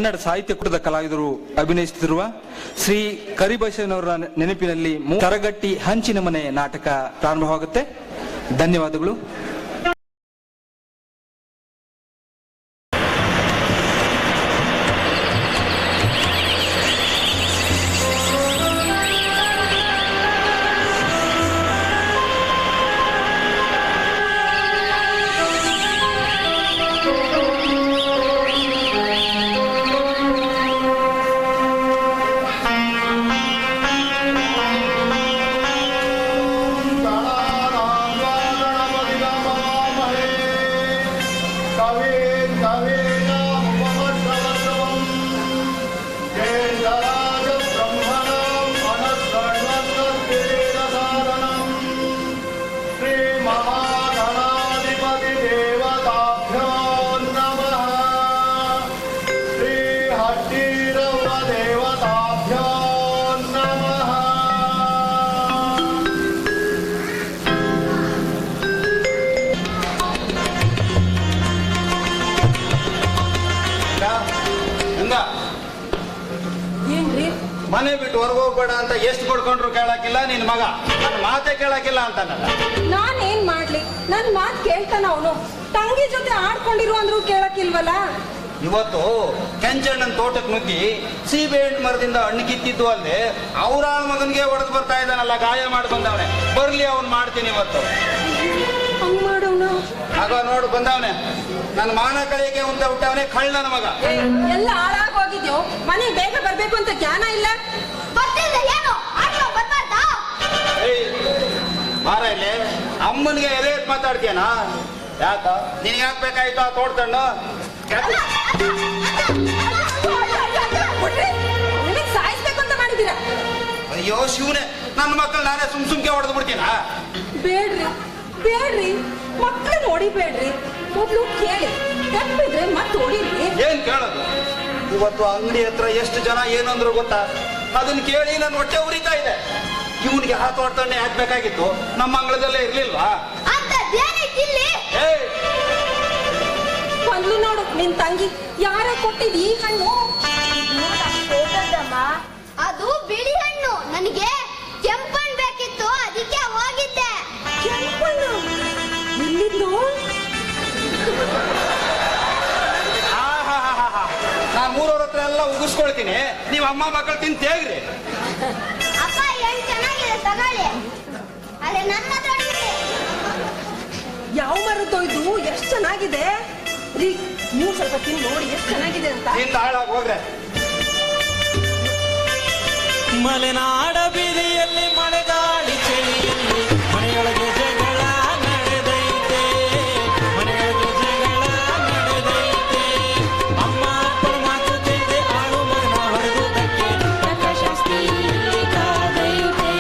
ಕನ್ನಡ ಸಾಹಿತ್ಯ ಕೂಟದ ಕಲಾವಿದರು ಅಭಿನಯಿಸುತ್ತಿರುವ ಶ್ರೀ ಕರಿಬಸವನವರ ನೆನಪಿನಲ್ಲಿ ತರಗಟ್ಟಿ ಹಂಚಿನ ಮನೆ ನಾಟಕ ಪ್ರಾರಂಭವಾಗುತ್ತೆ. ಧನ್ಯವಾದಗಳು. ಮನೆ ಬಿಟ್ಟು ಹೊರಗೆ ಹೋಗ್ಬೇಡ ಅಂತ ಎಷ್ಟು ಕೊಡ್ಕೊಂಡ್ರು ಕೇಳಕ್ಕಿಲ್ಲ, ನಿನ್ ಮಗ ನನ್ನ ಮಾತೆ ಕೇಳಕ್ಕಿಲ್ಲ ಅಂತಾನಲ್ಲ. ನಾನೇನ್ ಮಾಡ್ಲಿ, ನನ್ ಮಾತ್ ಕೇಳ್ತಾನ ಅವನು. ತಂಗಿ ಜೊತೆ ಆಡ್ಕೊಂಡಿರು ಅಂದ್ರು ಕೇಳಕ್ಕಿಲ್ವಲ್ಲ. ಇವತ್ತು ಕೆಂಚಣ್ಣನ ತೋಟಕ್ಕೆ ನುಗ್ಗಿ ಸೀಬೆ ಹಣ್ಣು ಮರದಿಂದ ಹಣ್ಣು ಕಿತ್ತಿದ್ದು ಅಲ್ಲದೆ ಅವ್ರ ಮಗನಿಗೆ ಹೊಡೆದು ಬರ್ತಾ ಇದ್ದಾನಲ್ಲ, ಗಾಯ ಮಾಡಿ ಬಂದವನೆ. ಬರ್ಲಿ ಅವ್ನು ಮಾಡ್ತೀನಿ ಇವತ್ತು. ಹಂಗ್ ಮಾಡೋಣ ಆಗ ನೋಡು ಬಂದವನೆ, ನನ್ನ ಮಾನ ಕಳೆಯಕ್ಕೆ ಅಂತ ಹುಟ್ಟವನೇ ಕಳ್ಳ ನನ್ನ ಮಗ. ಎಲ್ಲ ಹಾಳಾಗಿ ಹೋಗಿದ್ಯೋ, ಮನೆಗೆ ಬೇಗ ಬರ್ಬೇಕು ಅಂತ ಜ್ಞಾನ ಇಲ್ಲ. ಮಾರ ಇಲ್ಲಿ ಅಮ್ಮನಿಗೆ ಎದೆ ಎತ್ ಮಾತಾಡ್ತೀಯನಾ? ಯಾಕ ನಿನ್ಗೆ ಯಾಕೆ ಬೇಕಾಯ್ತು ಆ ತೋಡ್ತಣ್ಣು? ಸಾಯಿಸ್ಬೇಕು ಅಂತ ಮಾಡಿದೀರಾ? ಅಯ್ಯೋ ಶಿವನೇ, ನನ್ನ ಮಕ್ಕಳು ನಾನೇ ಸುಮ್ಕೆ ಹೊಡೆದು ಬಿಡ್ತೀನಾ? ಬೇಡ್ರಿ ಬೇಡ್ರಿ, ಮಕ್ಳು ನೋಡಿಬೇಡ್ರಿ, ಮೊದ್ಲು ಕೇಳಿ, ತಪ್ಪಿದ್ರೆ ಮತ್ತೆ ಹೊಡಿರಿ. ಏನ್ ಕೇಳೋದು? ಇವತ್ತು ಅಂಗಡಿ ಹತ್ರ ಎಷ್ಟು ಜನ ಏನಂದ್ರು ಗೊತ್ತಾ? ಅದನ್ನ ಕೇಳಿ ನನ್ನ ಹೊಟ್ಟೆ ಉರಿತಾ ಇದೆ. ಇವನಿಗೆ ಆ ತೋಟಣ್ಣೆ ಹಾಕ್ಬೇಕಾಗಿತ್ತು, ನಮ್ಮ ಅಂಗಳದಲ್ಲೇ ಇರ್ಲಿಲ್ವಾ? ಮೊದ್ಲು ನೋಡು ನಿನ್ ತಂಗಿ ಯಾರ ಕೊಟ್ಟಿದ್ ಈ ಹಣ್ಣು? ಅದು ಬಿಳಿ ಹಣ್ಣು, ನನಗೆ ಕೆಂಪಣ್ಣು ಬೇಕಿತ್ತು, ಅದಕ್ಕೆ ಹೋಗಿದ್ದೆ. ಕೆಂಪಣ್ಣು ಇಲ್ಲಿದ್ದು? ನಾನ್ ಮೂರವ್ರ ಹತ್ರ ಎಲ್ಲ ಉಗಿಸ್ಕೊಳ್ತೀನಿ, ನೀವ್ ಅಮ್ಮ ಮಕ್ಕಳು ತಿಂದು ತೇಗ್ರಿ. ಅಪ್ಪ ಹೆಣ್ಣು ಚೆನ್ನಾಗಿದೆ, ತಗೊಳ್ಳಿ. ಅದೇ ನನ್ನ ಯಾವ ಮರದ್ದು ಇದು? ಎಷ್ಟು ಚೆನ್ನಾಗಿದೆ ರೀ, ನೀವು ಸ್ವಲ್ಪ ತಿಂದು ನೋಡಿ ಎಷ್ಟು ಚೆನ್ನಾಗಿದೆ ಅಂತ. ತಿಂದು ಹಾಳಾಗಿ ಹೋಗ್ರೆ. ಮಲೆನಾಡ ಬೀದಿಯಲ್ಲಿ ಮಳೆಗಾಳಿ ಚಳಿಯಲ್ಲಿ ಮನೆಯೊಳಗೆ ಜಗಳ ನಡೆದೈತೆ, ಮನೆಯೊಳಗೆ ಜಗಳ ನಡೆದೈತೆ. ಅಮ್ಮ ಅಪ್ಪನ ಮಾತು ತಿಳಿದೆ ಆಳು ಮಗನ ಹೊಡೆದುದಕ್ಕೆ ತಕ್ಕ ಶಾಸ್ತಿ ಇಲ್ಲಿ ಕಾದೈತೆ,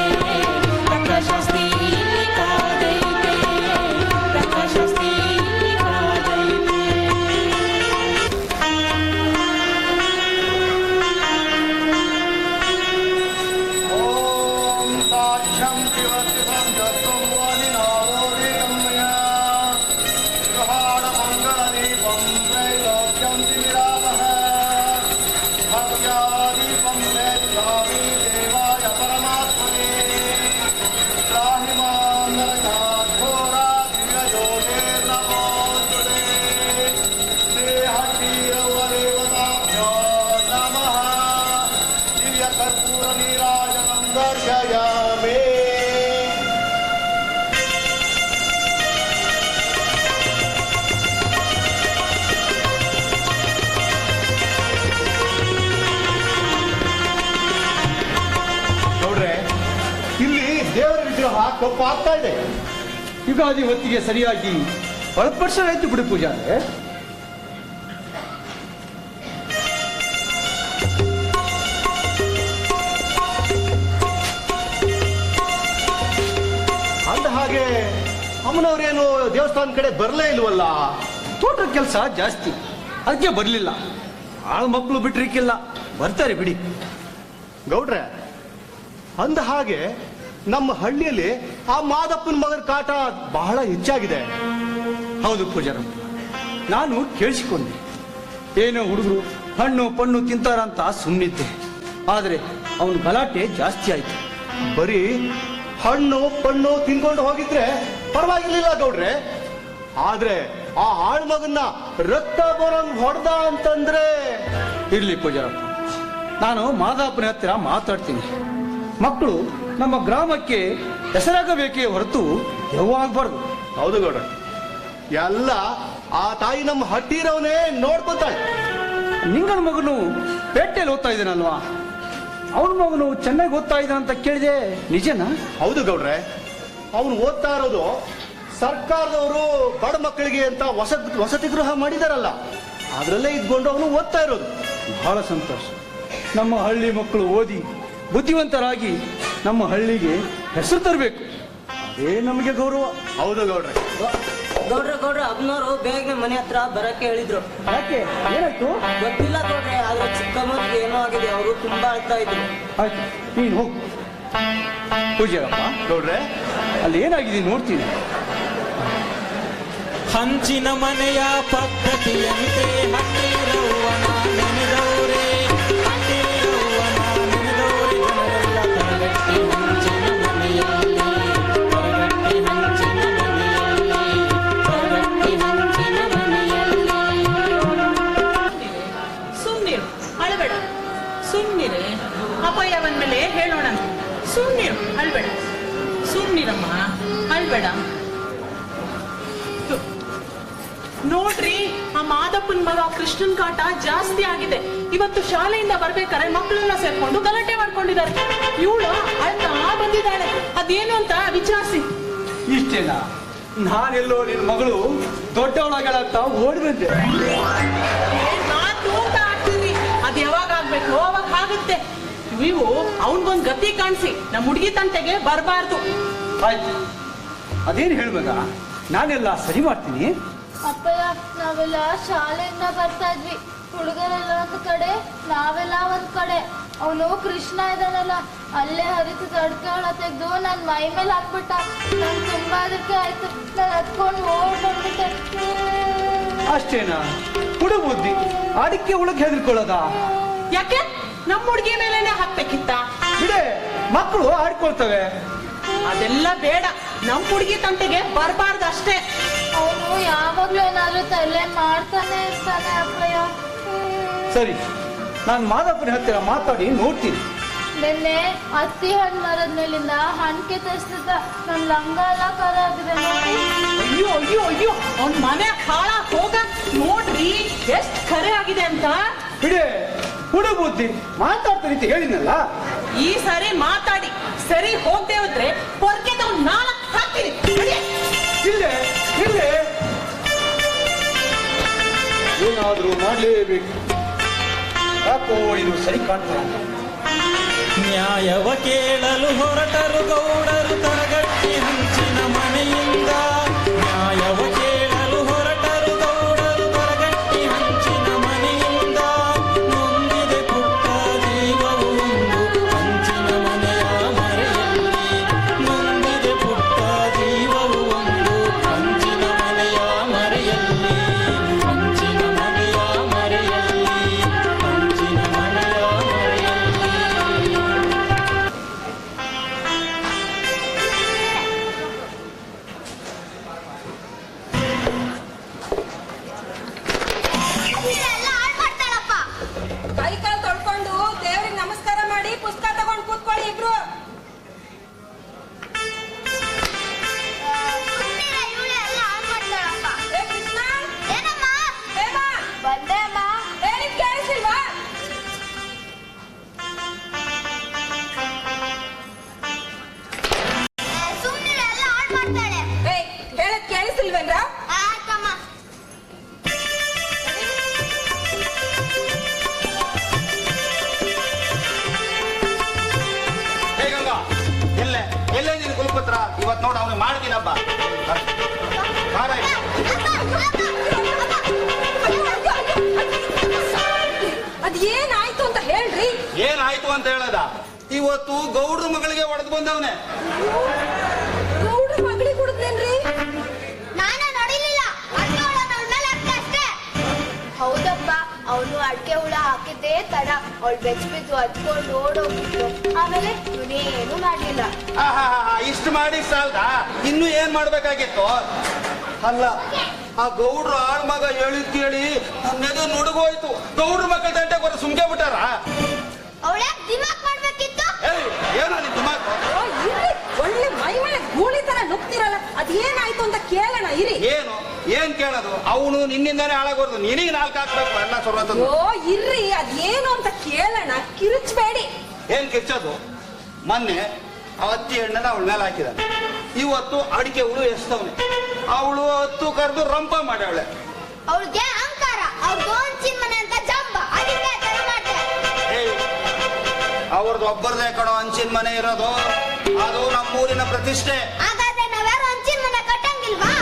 ತಕ್ಕ ಶಾಸ್ತಿ ಇಲ್ಲಿ ಕಾದೈತೆ, ತಕ್ಕ ಶಾಸ್ತಿ ಇಲ್ಲಿ ಕಾದೈತೆ. ಕಪ್ಪು ಆಗ್ತಾ ಇದೆ. ಯುಗಾದಿ ಹೊತ್ತಿಗೆ ಸರಿಯಾಗಿ ಒಳಪರ್ಷ ಆಯ್ತು ಬಿಡು ಪೂಜಾ. ಅಂದ ಹಾಗೆ ಅಮ್ಮನವ್ರೇನು ದೇವಸ್ಥಾನ ಕಡೆ ಬರಲೇ ಇಲ್ವಲ್ಲ? ತೋಟದ ಕೆಲಸ ಜಾಸ್ತಿ, ಅದಕ್ಕೆ ಬರ್ಲಿಲ್ಲ. ಆಳು ಮಕ್ಕಳು ಬಿಟ್ರಿಕ್ಕಿಲ್ಲ, ಬರ್ತಾರೆ ಬಿಡಿ. ಗೌಡ್ರೆ, ಅಂದ ಹಾಗೆ ನಮ್ಮ ಹಳ್ಳಿಯಲ್ಲಿ ಆ ಮಾದಪ್ಪನ ಮಗನ ಕಾಟ ಬಹಳ ಹೆಚ್ಚಾಗಿದೆ. ಹೌದು ಪೂಜಾರ, ನಾನು ಕೇಳಿಸಿಕೊಂಡೆ. ಏನೋ ಹುಡುಗರು ಹಣ್ಣು ಪಣ್ಣು ತಿಂತಾರಂತ ಸುಮ್ಮನಿದ್ದೆ. ಆದ್ರೆ ಅವನ ಗಲಾಟೆ ಜಾಸ್ತಿ ಆಯ್ತು. ಬರೀ ಹಣ್ಣು ಪಣ್ಣು ತಿನ್ಕೊಂಡು ಹೋಗಿದ್ರೆ ಪರವಾಗಿರ್ಲಿಲ್ಲ ಗೌಡ್ರೆ. ಆದ್ರೆ ಆ ಆಳ್ ಮಗನ್ನ ರಕ್ತ ಬರೋಂಗ್ ಹೊಡೆದ ಅಂತಂದ್ರೆ ಇರ್ಲಿ ಪೂಜಾರಪ್ಪ, ನಾನು ಮಾದಾಪನ ಹತ್ತಿರ ಮಾತಾಡ್ತೀನಿ. ಮಕ್ಕಳು ನಮ್ಮ ಗ್ರಾಮಕ್ಕೆ ಹೆಸರಾಗಬೇಕೇ ಹೊರತು ಯಾವಾಗಬಾರ್ದು. ಹೌದು ಗೌಡ್ರೆ, ಎಲ್ಲ ಆ ತಾಯಿ ನಮ್ಮ ಹಟ್ಟಿರವನೇ ನೋಡ್ಕೊತಾಳೆ. ನಿಂಗನ ಮಗನು ಪೇಟೆಯಲ್ಲಿ ಓದ್ತಾ ಇದ್ದಾನಲ್ವಾ? ಅವನ ಮಗನು ಚೆನ್ನಾಗಿ ಓದ್ತಾ ಇದ್ದಾನ ಅಂತ ಕೇಳಿದೆ, ನಿಜನಾ? ಹೌದು ಗೌಡ್ರೆ, ಅವನು ಓದ್ತಾ ಇರೋದು ಸರ್ಕಾರದವರು ಬಡ ಮಕ್ಕಳಿಗೆ ಅಂತ ವಸತಿ ಗೃಹ ಮಾಡಿದಾರಲ್ಲ, ಅದರಲ್ಲೇ ಇದ್ಕೊಂಡು ಅವನು ಓದ್ತಾ ಇರೋದು. ಬಹಳ ಸಂತೋಷ. ನಮ್ಮ ಹಳ್ಳಿ ಮಕ್ಕಳು ಓದಿ ಬುದ್ಧಿವಂತರಾಗಿ ನಮ್ಮ ಹಳ್ಳಿಗೆ ಹೆಸರು ತರಬೇಕು, ಅದೇ ನಮಗೆ ಗೌರವ. ಹೌದು ಗೌಡ್ರೆ. ಗೌಡ್ರ ಅಬ್ನವರು ಬೇಗನೆ ಮನೆ ಹತ್ರ ಬರಕ್ಕೆ ಹೇಳಿದ್ರು. ಯಾಕೆ, ಏನಾಯ್ತು? ಗೊತ್ತಿಲ್ಲ ಗೌಡ್ರೆ, ಆದ್ರೆ ಚಿಕ್ಕಮ್ಮನಿಗೆ ಏನೋ ಆಗಿದೆ, ಅವರು ತುಂಬಾ ಅಳ್ತಾ ಇದ್ರು. ಆಯ್ತು, ನೀನು ಹೋಗು. ಪೂಜಾರಪ್ಪ ಗೌಡ್ರೆ, ಅಲ್ಲಿ ಏನಾಗಿದೆ ನೋಡ್ತೀನಿ. ಹಂಚಿನ ಮನೆಯ ಪದ್ಧತಿಯಂತೆ ಹಟ್ಟಿರವ್ವನ ನೆನೆದವರೇ, ಹಟ್ಟಿರವ್ವನ ನೆನೆದವರೇ, ಜನರೆಲ್ಲ ತರಗಟ್ಟಿ ಹಂಚಿನ ಮನೆಯಲ್ಲಿ, ತರಗಟ್ಟಿ ಹಂಚಿನ ಮನೆಯಲ್ಲಿ, ತರಗಟ್ಟಿ ಹಂಚಿನ ಮನೆಯಲ್ಲಿ. ಸುಮ್ನಿರು, ಅಳಬೇಡ. ಸುಮ್ನಿರೆ, ಅಪಾಯ ಬಂದ್ಮೇಲೆ ಹೇಳೋಣ. ಸುಮ್ನಿರು, ಅಳ್ಬೇಡ. ಸುಮ್ನಿರಮ್ಮ, ಅಳ್ಬೇಡ. ನೋಡ್ರಿ, ಆ ಮಾದಪ್ಪನ ಮಗ ಕೃಷ್ಣನ್ ಕಾಟ ಜಾಸ್ತಿ ಆಗಿದೆ. ಇವತ್ತು ಶಾಲೆಯಿಂದ ಬರ್ಬೇಕಾದ್ರೆ ಮಕ್ಕಳೆಲ್ಲ ಸೇರ್ಕೊಂಡು ಗಲಾಟೆ ಮಾಡ್ಕೊಂಡಿದ್ದಾರೆ. ಇವಳು ಅಳ್ತಾ ಬಂದಿದ್ದಾಳೆ, ಅದೇನು ಅಂತ ವಿಚಾರಿಸಿ. ಇಷ್ಟೇನಾ? ನಾನೆಲ್ಲೋ ನಿನ್ನ ಮಗಳು ದೊಡ್ಡವಳಾಗಳಂತ ಓಡಿ ಬಂದೆ. ನಾನ್ ತೂಕ ಆಗ್ತೀನಿ, ಅದ್ ಯಾವಾಗ ಆಗ್ಬೇಕು ಅವಾಗ ಆಗುತ್ತೆ. ನೀವು ಅವನ್ಗೊಂದ್ ಗತಿ ಕಾಣಿಸಿ, ನಮ್ಮ ಹುಡುಗಿ ತಂಟೆಗೆ ಬರಬಾರ್ದು. ಆಯ್ತು, ಅದೇನು ಹೇಳ್ಬೇಕ, ನಾನೆಲ್ಲ ಸರಿ ಮಾಡ್ತೀನಿ. ಅಪ್ಪಯ್ಯ, ನಾವೆಲ್ಲ ಶಾಲೆಯಿಂದ ಬರ್ತಾ ಇದ್ವಿ. ಹುಡುಗರೆಲ್ಲ ಒಂದ್ ಕಡೆ, ನಾವೆಲ್ಲ ಒಂದ್ ಕಡೆ. ಅವನು ಕೃಷ್ಣ ಇದಾನಲ್ಲ, ಅಲ್ಲೇ ಹರಿತು ತಡ್ಕೆ ಒಳ ತೆಗ್ದು ನನ್ ಮೈ ಮೇಲೆ ಹಾಕ್ಬಿಟ್ಟ. ನನ್ ತುಂಬಾ ಅದಕ್ಕೆ ಆಯ್ತು, ನಾನು ಹತ್ಕೊಂಡು ಓಡ್ ಬಂದ್ಬಿಟ್ಟೆ. ಅಷ್ಟೇನಾ? ಹುಡುಗ ಬುದ್ಧಿ, ಅಡಿಕೆ ಹುಡುಗ ಹೆದರ್ಕೊಳ್ಳೋದ? ಯಾಕೆ ನಮ್ಮ ಹುಡುಗಿ ಮೇಲೆನೆ ಹಾಕ್ಬೇಕಿತ್ತ? ಬಿಡೆ, ಮಕ್ಕಳು ಆಡ್ಕೊಳ್ತವೆ. ಅದೆಲ್ಲ ಬೇಡ, ನಮ್ ಹುಡುಗಿ ತಂಟೆಗೆ ಬರಬಾರ್ದು ಅಷ್ಟೇ. ಅವನು ಯಾವಾಗ್ಲೂ ಏನಾದ್ರೂ ತಲೆ ಮಾಡ್ತಾನೆ ಇರ್ತಾನೆ ಅಪ್ಪಯ್ಯ. ಸರಿ, ನಾನು ಮಾದಪ್ಪನ ಹತ್ತಿರ ಮಾತಾಡಿ ನೋಡ್ತೀನಿ. ನಿನ್ನೆ ಹತ್ತಿ ಹಣ್ಣು ಮರದ ಮೇಲಿಂದ ಹಣ್ಕೆ ತರಿಸ್ತಿದ್ದ, ನನ್ ಲಂಗ ಎಲ್ಲ ಕರ ಆಗಿದೆ ನೋಡಿ. ಅಯ್ಯೋ ಅಯ್ಯೋ ಅಯ್ಯೋ, ಅವ್ನ್ ಮನೆ ಹಾಳ ಹೋಗ. ನೋಡ್ರಿ ಎಷ್ಟ್ ಖರೆ ಆಗಿದೆ ಅಂತ. ಬಿಡೆ, ಹುಡುಗ ಬುದ್ಧಿ, ಮಾತಾಡ್ತೀನಿ ಅಂತ ಹೇಳಿನಲ್ಲ. ಈ ಸರಿ ಮಾತಾಡಿ ಸರಿ ಹೋಗದೆ ಹೋದ್ರೆ ಪೊರ್ಕೆ ತಗೊಂಡು 4 ಹಾಕ್ತೀನಿ. ನಡಿ. ಇಲ್ಲೇ ಇಲ್ಲೇ ಏನಾದ್ರೂ ಮಾಡ್ಲೇಬೇಕು. ಯಾಕೋ ಇದು ಸರಿ ಕಾಣ್ತದೆ. ನ್ಯಾಯವ ಕೇಳಲು ಹೊರಟರು ಗೌಡರು ತರಗಟ್ಟಿ ಹಂಚಿನ ಮನೆಯಿಂದ, ನ್ಯಾಯವ ಕೇಳಲು ಹೊರಟರು ಗೌಡರು ತರಗಟ್ಟಿ ಹಂಚಿನ ಮನೆಯಿಂದ. ನೊಂದಿದೆ ಪುಟ್ಟ ಜೀವವು ಒಂದು ಹಂಚಿನ ಮನೆಯ ಮರೆಯಲ್ಲಿ, ನೊಂದಿದೆ ಪುಟ್ಟ ಜೀವವು ಒಂದು ಹಂಚಿನ ಮನೆಯ ಮರೆಯಲ್ಲಿ, ಹಂಚಿನ ಮನೆಯ ಮರೆಯಲ್ಲಿ, ಹಂಚಿನ ಮನೆಯ ಮರೆಯಲ್ಲಿ. ಎಲ್ಲ ಹಾಳ್ ಮಾಡ್ತಾಳಪ್ಪ. ಕೈ ಕಾಲು ತೊಳ್ಕೊಂಡು ದೇವ್ರಿಗೆ ನಮಸ್ಕಾರ ಮಾಡಿ ಪುಸ್ತಕ ತಗೊಂಡು ಕೂತ್ಕೊಳ್ಳಿ ಇಬ್ರು. ಸುಮ್ನಿರೆ, ಇವ್ಳು ಎಲ್ಲ ಹಾಳ್ ಮಾಡ್ತಾಳಪ್ಪ. ಏ ಕೃಷ್ಣ, ಏನಮ್ಮ? ಬೇಗ ಬಂದೆ ಅಮ್ಮ. ಹೇಳಿದ್ ಕೇಳಿಸಿಲ್ವಾ? ಸುಮ್ನಿರೆ, ಎಲ್ಲ ಹಾಳ್ ಮಾಡ್ತಾಳೆ. ಏ, ಹೇಳಿದ್ ಕೇಳಿಸಿಲ್ವೇನ್ರ? ಆಯ್ತಮ್ಮ. ಹೇ ಗಂಗಾ, ಎಲ್ಲೇ ನಿನ್ ಕುಲಪುತ್ರ? ಇವತ್ ನೋಡ ಅವ್ನು ಮಾಡ್ತೀನಬ್ಬ. ಅದ್ ಏನಾಯ್ತು ಅಂತ ಹೇಳ್ರಿ. ಏನಾಯ್ತು ಅಂತ ಹೇಳದ? ಇವತ್ತು ಗೌಡ್ರ ಮಗಳಿಗೆ ಹೊಡೆದು ಬಂದವನೆ. ಗೌಡ್ರ ಮಗಳಿಗೆ ಕುಡಿದ್ನೇನ್ರಿ? ನಾನ ನೋಡಿಲಿಲ್ಲ, ಅಡ್ಗೆ ಒಳಗ್ ನನ್ ಮೇಲೆ ಹಾಕ್ದೆ ಅಷ್ಟೇ. ಹೌದಪ್ಪ, ಅವನು ಅಡ್ಕೆ ಹುಳ ಹಾಕಿದ್ದೇ ತಡ. ಅವಳು ಬೆಚ್ಚ ಬಿದ್ದು ಹತ್ಕೊಂಡು ಓಡೋಗ್ಬಿಟ್ಲು. ಆಮೇಲೆ ಇವನೇನು ಮಾಡ್ಲಿಲ್ಲ. ಇಷ್ಟು ಮಾಡಿ ಸಾಲ್ದ, ಇನ್ನು ಏನ್ ಮಾಡ್ಬೇಕಾಗಿತ್ತು? ಅಲ್ಲ, ಆ ಗೌಡ್ರು ಆಳ್ ಮಗ ಹೇಳಿದ್ ಕೇಳಿ ನನ್ನೆದು ನುಡುಗೋಯ್ತು. ಗೌಡ್ರ ಮಕ್ಕಳ ದಂಟೆ ಕೊರ ಸುಮ್ಕೆ ಬಿಟ್ಟಾರ. ಅವಳೇ ದಿಮಾಕ್ ಮಾಡ್ಬೇಕಿತ್ತು. ಏನೋ ನಿನ್ ದಿಮಾಕ್? ಒಳ್ಳೆ ಮೈ ಮೇಲೆ ಗೂಳಿ ತರ ನುಗ್ತಿರಲ್ಲ, ಅದೇನಾಯ್ತು ಅಂತ ಕೇಳೋಣ ಇರಿ. ಏನ್ ಕೇಳೋದು? ಅವನು ನಿನ್ನಿಂದಾನೇ ಹಾಳಾಗೋದು, ನಿನಗೆ 4 ಹಾಕ್ಬೇಕು ಎಲ್ಲ ಸರ್ವತ. ಓ ಇರ್ರಿ, ಅದೇನು ಅಂತ ಕೇಳೋಣ, ಕಿರುಚ್ಬೇಡಿ. ಏನ್ ಕಿರ್ಚೋದು? ಮೊನ್ನೆ ಅವತ್ತಿ ಎಣ್ಣೆನ ಅವಳ ಮೇಲೆ ಹಾಕಿದಾನೆ, ಇವತ್ತು ಅಡಿಕೆ ಹುಳು ಎಸ್ತವನೆ. ಅವಳು ಹತ್ತು ಕರೆದು ರಂಪ ಮಾಡ್ಯಾವಳೆ. ಅವಳಿಗೆ ಅಹಂಕಾರ, ಅವ್ರದ್ದು ಹಂಚಿನ ಮನೆ ಅಂತ ಜಂಬ, ಅದಕ್ಕೆ ಆ ಥರ ಮಾಡ್ದೆ. ಅವ್ರದ್ದು ಒಬ್ಬರದೇ ಕಡೋ ಹಂಚಿನ ಮನೆ ಇರೋದು, ಅದು ನಮ್ಮೂರಿನ ಪ್ರತಿಷ್ಠೆ. ಹಾಗಾದ್ರೆ ನಾವ್ಯಾರು ಹಂಚಿನ ಮನೆ ಕಟ್ಟಂಗಿಲ್ವಾ?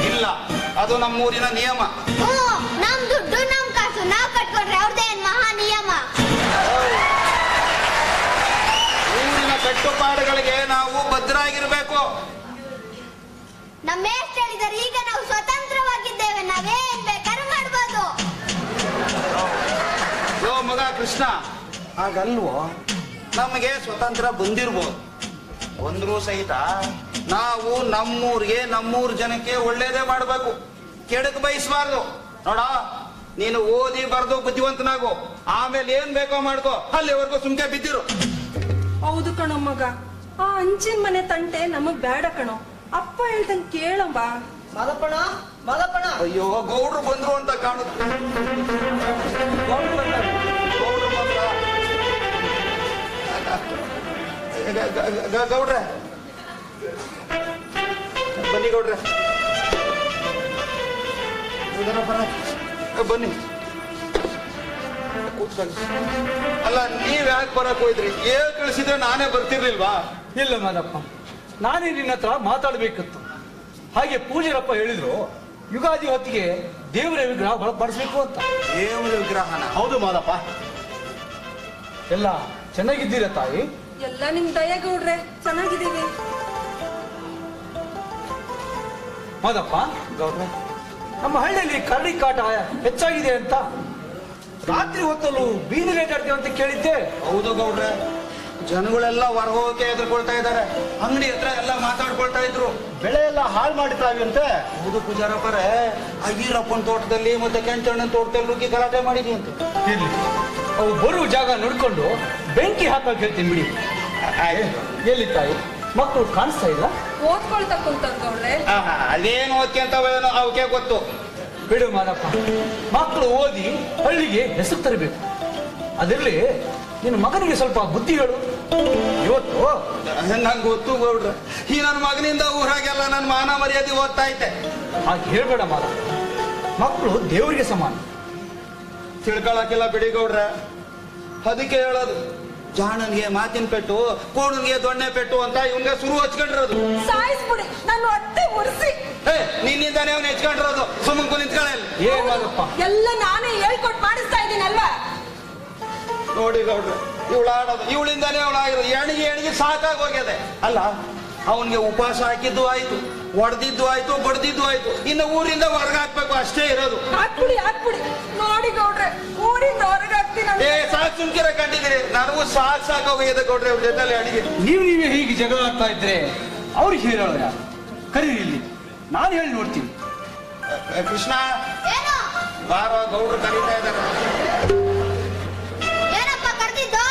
ಇಲ್ಲ, ಅದು ನಮ್ಮೂರಿನ ನಿಯಮ. ನಮ್ ದುಡ್ಡು ನಮ್ ಕಾಸು ನಾವ್ ಕಟ್ಕೊಂಡ್ರೆ ಅವ್ರದ್ದೇನ್ ಮಹಾ ನಿಯಮ. ಊರಿನ ಕಟ್ಟುಪಾಡುಗಳಿಗೆ ನಾವು ಬದ್ಧರಾಗಿರ್ಬೇಕು. ನಮ್ಮ ಎಷ್ಟು ಹೇಳಿದರೆ ಈಗ ನಾವು ಸ್ವತಂತ್ರವಾಗಿದ್ದೇವೆ, ನಾವೇನ್ ಬೇಕಾದ್ರೂ ಮಾಡ್ಬೋದು. ಯೋ ಮಗ ಕೃಷ್ಣ, ಹಾಗಲ್ವೋ, ನಮಗೆ ಸ್ವತಂತ್ರ ಬಂದಿರ್ಬೋದು, ಬಂದ್ರೂ ಸಹಿತ ನಾವು ನಮ್ಮೂರಿಗೆ ನಮ್ಮೂರ್ ಜನಕ್ಕೆ ಒಳ್ಳೇದೇ ಮಾಡ್ಬೇಕು, ಕೆಡಕ್ ಬಯಸಬಾರ್ದು. ನೋಡ, ನೀನು ಓದಿ ಬರ್ದು ಬುದ್ಧಿವಂತನಾಗು, ಆಮೇಲೆ ಏನ್ ಬೇಕೋ ಮಾಡ್ಕೋ, ಅಲ್ಲಿವರೆಗೂ ಸುಮ್ಕೆ ಬಿದ್ದಿರು. ಹೌದು ಕಣೋ ಮಗ, ಆ ಹಂಚಿನ ಮನೆ ತಂಟೆ ನಮಗ್ ಬೇಡ ಕಣೋ. ಅಪ್ಪ ಹೇಳ್ದಂಗ್ ಕೇಳಂಬ. ಮಾದಪ್ಪಣ ಮಾದಪ್ಪಣ. ಅಯ್ಯೋ, ಗೌಡ್ರು ಬಂದ್ರು ಅಂತ ಕಾಣುತ್ತೆ. ಗೌಡ್ರು ಬಂದ್ರ? ಗೌಡ್ರೆ ಬನ್ನಿ, ಗೌಡ್ರೆ ಬನ್ನಿ, ಕೂತ್ಕೊಳ್ಳಿ. ಅಲ್ಲ, ನೀವ್ ಯಾಕೆ ಬರಕ್ ಹೋಯ್ದ್ರಿ? ಏನ್ ಕಳಿಸಿದ್ರೆ ನಾನೇ ಬರ್ತಿರ್ಲಿಲ್ವಾ? ಇಲ್ಲ ಮಾದಪ್ಪ, ನಾನೇ ನಿನ್ನ ಹತ್ರ ಮಾತಾಡ್ಬೇಕಿತ್ತು. ಹಾಗೆ ಪೂಜಾರಪ್ಪ ಹೇಳಿದ್ರು, ಯುಗಾದಿ ಹೊತ್ತಿಗೆ ದೇವರ ವಿಗ್ರಹ ಬಡಿಸ್ಬೇಕು ಅಂತ. ದೇವರ ವಿಗ್ರಹನ? ಹೌದು ಮಾದಪ್ಪ. ಎಲ್ಲ ಚೆನ್ನಾಗಿದ್ದೀರ ತಾಯಿ? ಎಲ್ಲ ನಿಮ್ ದಯ ಗೌಡ್ರೆ, ಚೆನ್ನಾಗಿದ್ದೀವಿ. ಮಾದಪ್ಪ, ಗೌಡ್ರೆ, ನಮ್ಮ ಹಳ್ಳಿಯಲ್ಲಿ ಕರಡಿ ಕಾಟ ಹೆಚ್ಚಾಗಿದೆ ಅಂತ ರಾತ್ರಿ ಹೊತ್ತಲ್ಲೂ ಬೀದಿ ಲೇಟಾಡ್ತೇವೆ ಅಂತ ಕೇಳಿದ್ದೆ. ಹೌದು ಗೌಡ್ರೆ, ಜನಗಳೆಲ್ಲ ಹೊರಗೋಕೆ ಎದುರ್ಕೊಳ್ತಾ ಇದ್ದಾರೆ. ಅಂಗಡಿ ಹತ್ರ ಎಲ್ಲ ಮಾತಾಡ್ಕೊಳ್ತಾ ಇದ್ರು. ಬೆಳೆ ಎಲ್ಲ ಹಾಳು ಮಾಡಿತಾವಂತೆ. ಹೌದು ಪೂಜಾರಪ್ಪರೇ, ಅಯ್ಯರಪ್ಪನ ತೋಟದಲ್ಲಿ ಮತ್ತೆ ಕೆಂಚಣ್ಣನ ತೋಟದಲ್ಲಿ ನುಗ್ಗಿ ಗಲಾಟೆ ಮಾಡಿದ್ವಿ ಅಂತ. ಇರ್ಲಿ, ಅವು ಬರುವ ಜಾಗ ನೋಡ್ಕೊಂಡು ಬೆಂಕಿ ಹಾಕಕ್ ಹೇಳ್ತೀನಿ ಬಿಡಿ. ಎಲ್ಲಿ ತಾಯಿ, ಮಕ್ಕಳು ಕಾಣಿಸ್ತಾ ಇಲ್ಲ? ಓದ್ಕೊಳ್ತಾ ಕುಂತಾರ ಗೌಡ್ರೆ. ಅದೇನು ಓದ್ಕೊಂತವೇನೋ ಅವಕ್ಕೆ ಗೊತ್ತು. ಬಿಡು ಮಾದಪ್ಪ, ಮಕ್ಕಳು ಓದಿ ಹಳ್ಳಿಗೆ ಹೆಸರು ತರಬೇಕು. ಅದಿರ್ಲಿ, ನಿನ್ನ ಮಗನಿಗೆ ಸ್ವಲ್ಪ ಬುದ್ಧಿ ಹೇಳು. ಇವತ್ತು ನಂಗೆ ಗೊತ್ತು ಗೌಡ್ರೆ, ಈ ನನ್ನ ಮಗನಿಂದ ಊರಾಗೆಲ್ಲ ನನ್ನ ಮಾನ ಮರ್ಯಾದೆ ಓದ್ತಾ ಐತೆ. ಹಾಗೆ ಹೇಳ್ಬೇಡ ಮಾದಪ್ಪ, ಮಕ್ಕಳು ದೇವರಿಗೆ ಸಮಾನ. ತಿಳ್ಕೊಳಕಿಲ್ಲ ಬಿಡಿ ಗೌಡ್ರೆ, ಅದಕ್ಕೆ ಹೇಳೋದು, ಜಾಣನ್ಗೆ ಮಾತಿನ ಪೆಟ್ಟು, ಕೋಣನ್ಗೆ ದೊಣ್ಣೆ ಪೆಟ್ಟು ಅಂತ ಇವನ್ಗೆ ಶುರು ಹಚ್ಕೊಂಡಿರೋದು. ಸಾಯಿಸ್ಬಿಡಿ, ನಾನು ಹೊಟ್ಟೆ ಮುರಿಸಿ. ನಿನ್ನಿಂದಾನೇ ಅವ್ನು ಹೆಚ್ಕೊಂಡಿರೋದು. ಸುಮ್ಮನೆ ನಿಂತ್ಕೊಳ್ಳಲ್ಲ. ಏನ್ ಮಾದಪ್ಪ, ಎಲ್ಲ ನಾನೇ ಹೇಳ್ಕೊಟ್ ಮಾಡಿಸ್ತಾ ಇದ್ದೀನಲ್ವಾ? ನೋಡಿ ಗೌಡ್ರೆ, ಇವಳು ಆಡೋದು, ಇವಳಿಂದಾನೇ ಅವಳಾಗಿರೋದು. ಎಣಿಗೆ ಸಾಕಾಗಿ ಹೋಗ್ಯದೆ. ಅಲ್ಲ, ಅವನ್ಗೆ ಉಪವಾಸ ಹಾಕಿದ್ದು ಆಯ್ತು, ಹೊಡೆದಿದ್ದು ಆಯ್ತು, ಬಡ್ದಿದ್ದು ಆಯ್ತು, ಇನ್ನು ಊರಿಂದ ಹೊರಗೆ ಹಾಕ್ಬೇಕು ಅಷ್ಟೇ ಇರೋದು. ಹಾಕ್ಬಿಡಿ ನೋಡಿ ಗೌಡ್ರೆ, ಊರಿಂದ ಹೊರಗೆ ಹಾಕ್ತೀನಿ. ಸಾಕು ಸುಮ್ಕಿರ ಕಂಡಿದ್ದೀರಿ, ನನಗೂ ಸಾಕಾಗೋಗಿದೆ ಗೌಡ್ರೆ ಅವ್ರ ಜೊತೆಲಿ ಅಡಿಗೆ. ನೀವೇ ಹೀಗೆ ಜಗಳ ಆಡ್ತಾ ಇದ್ರೆ ಅವ್ರಿಗೆ ಹೇಳೋಣ. ಕರೀರಿ ಇಲ್ಲಿ, ನಾನು ಹೇಳಿ ನೋಡ್ತೀನಿ. ಕೃಷ್ಣ, ಏನು ಬಾರೋ, ಗೌಡ್ರು ಕರೀತಾ ಇದ್ದಾರೆ. ಏನಪ್ಪ ಕರ್ದಿದ್ದು?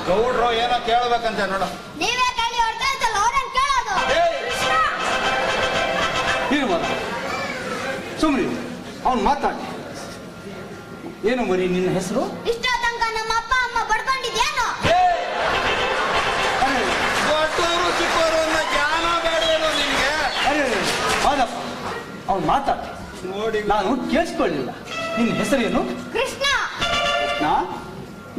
ಗೌಡ್ರು ಏನೋ ಕೇಳ್ಬೇಕಂತ ನೋಡ. ನೀವೇ ಕೇಳಿ ಹೊಡ್ತಾ ಇದ್ದಲ್ಲ, ಅವ್ರನ್ನ ಕೇಳೋದು. ಏನು ಮಾಡ, ಸುಮ್ರಿ ಅವ್ನು ಮಾತಾಡಿ. ಏನು ಮರಿ ನಿನ್ನ ಹೆಸರು? ಇಷ್ಟ ತನಕ ನಮ್ಮ ಅಪ್ಪ ಅಮ್ಮ ಬಡ್ಕೊಂಡಿದ್ಯೇನು? ದೊಡ್ಡವರು ಚಿಕ್ಕವರು ಅನ್ನೋ ಜ್ಞಾನ ಬೇಡವೇನೋ ನಿನ್ಗೆ? ಮಾದಪ್ಪ, ಅವ್ನು ಮಾತಾಡಿ. ನೋಡಿ, ನಾನು ಕೇಳಿಸ್ಕೊಳ್ಳಿಲ್ಲ. ನಿನ್ನ ಹೆಸರೇನು? ಕೃಷ್ಣ.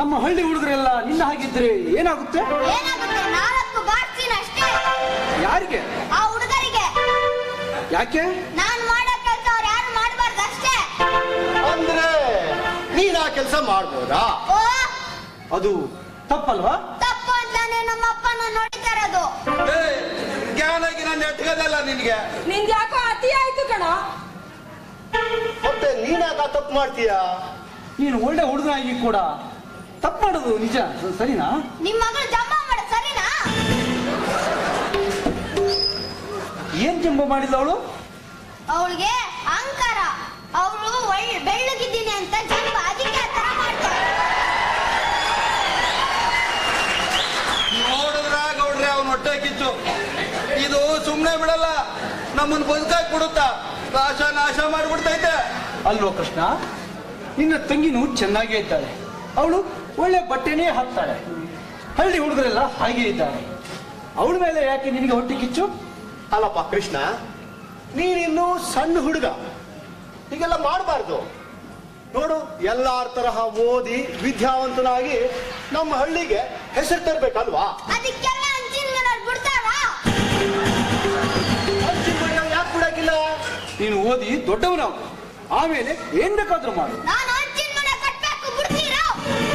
ನಮ್ಮ ಹಳ್ಳಿ ಹುಡುಗರೆಲ್ಲ ನಿನ್ನ ಹಾಗಿದ್ರೆ ಏನಾಗುತ್ತೆ? ಏನಾಗುತ್ತೆ? 4 ಬಾರ್ಸಿನ ಅಷ್ಟೇ. ಯಾರಿಗೆ? ಆ ಹುಡುಗರಿಗೆ. ಯಾಕೆ? ನಾನ್ ಮಾಡೋ ಕೆಲಸ ಅವ್ರು ಯಾರು ಮಾಡಬಾರ್ದು ಅಷ್ಟೇ. ಅಂದ್ರೆ ನೀನ್ ಆ ಕೆಲಸ ಮಾಡ್ಬೋದಾ? ಓ, ಅದು ತಪ್ಪಲ್ವಾ? ತಪ್ಪು ಅಂತಾನೆ ನಮ್ಮ ಅಪ್ಪನ ನೋಡಿತಾ ಇರೋದು. ಜ್ಞಾನಾಗಿ ನಾನು ನೆಟ್ಗದಲ್ಲ ನಿನ್ಗೆ. ನಿಂದ್ ಯಾಕೋ ಅತಿ ಆಯ್ತು ಕಣೋ. ಮತ್ತೆ ನೀನಾಗ ತಪ್ಪು ಮಾಡ್ತೀಯಾ? ನೀನು ಒಳ್ಳೆ ಹುಡುಗನಾಗಿ ಕೂಡ ತಪ್ಪು ಮಾಡೋದು ನಿಜ ಸರಿನಾ? ನಿಮ್ ಮಗಳು ಜಂಬ ಮಾಡ ಸರಿನಾ? ಏನ್ ಜಂಬ ಮಾಡಿದ ಅವಳು? ಅವಳಿಗೆ ಅಹಂಕಾರ. ಅವಳು ಬೆಳ್ಳಗಿದ್ದೀನಿ ಅಂತ ಜಂಬ, ಅದಕ್ಕೆ ಆ ತರ ಮಾಡ್ತಾಳೆ. ನೋಡಿದ್ರ ಗೌಡ್ರೆ ಅವ್ನ ಹೊಟ್ಟೆ ಕಿಚ್ಚು. ಇದು ಸುಮ್ನೆ ಬಿಡಲ್ಲ, ನಮ್ಮನ್ನ ಬದುಕಾಕ್ ಬಿಡುತ್ತಾ, ನಾಶ ಮಾಡ್ಬಿಡ್ತೈತೆ. ಅಲ್ವೋ ಕೃಷ್ಣ, ನಿನ್ನ ತಂಗಿನೂ ಚೆನ್ನಾಗೇ ಇದ್ದಾಳೆ. ಅವಳು ಒಳ್ಳೆ ಬಟ್ಟೆನೇ ಹಾಕ್ತಾಳೆ. ಹಳ್ಳಿ ಹುಡುಗರೆಲ್ಲ ಹಾಗೆ ಇದ್ದಾರೆ. ಅವಳ ಮೇಲೆ ಯಾಕೆ ನಿನಗೆ ಹೊಟ್ಟೆ ಕಿಚ್ಚು? ಅಲ್ಲಪ್ಪ ಕೃಷ್ಣ, ನೀನಿನ್ನೂ ಸಣ್ಣ ಹುಡುಗ, ಹೀಗೆಲ್ಲ ಮಾಡಬಾರ್ದು. ನೋಡು, ಎಲ್ಲಾರ ತರಹ ಓದಿ ವಿದ್ಯಾವಂತನಾಗಿ ನಮ್ಮ ಹಳ್ಳಿಗೆ ಹೆಸರು ತರ್ಬೇಕಲ್ವಾ? ಅದಕ್ಕೆಲ್ಲ ಅಂಚಿನ ಮನೆಯವ್ರು ಬಿಡ್ತಾರಾ? ಯಾಕೆ ಬಿಡಕ್ಕಿಲ್ಲ? ನೀನು ಓದಿ ದೊಡ್ಡವನಾಗು, ಆಮೇಲೆ ಏನ್ ಬೇಕಾದ್ರೂ ಮಾಡು. ನಾನು ಅಂಚಿನ ಮನೆ ಕಟ್ಬೇಕು, ಬಿಡ್ತೀರಾ?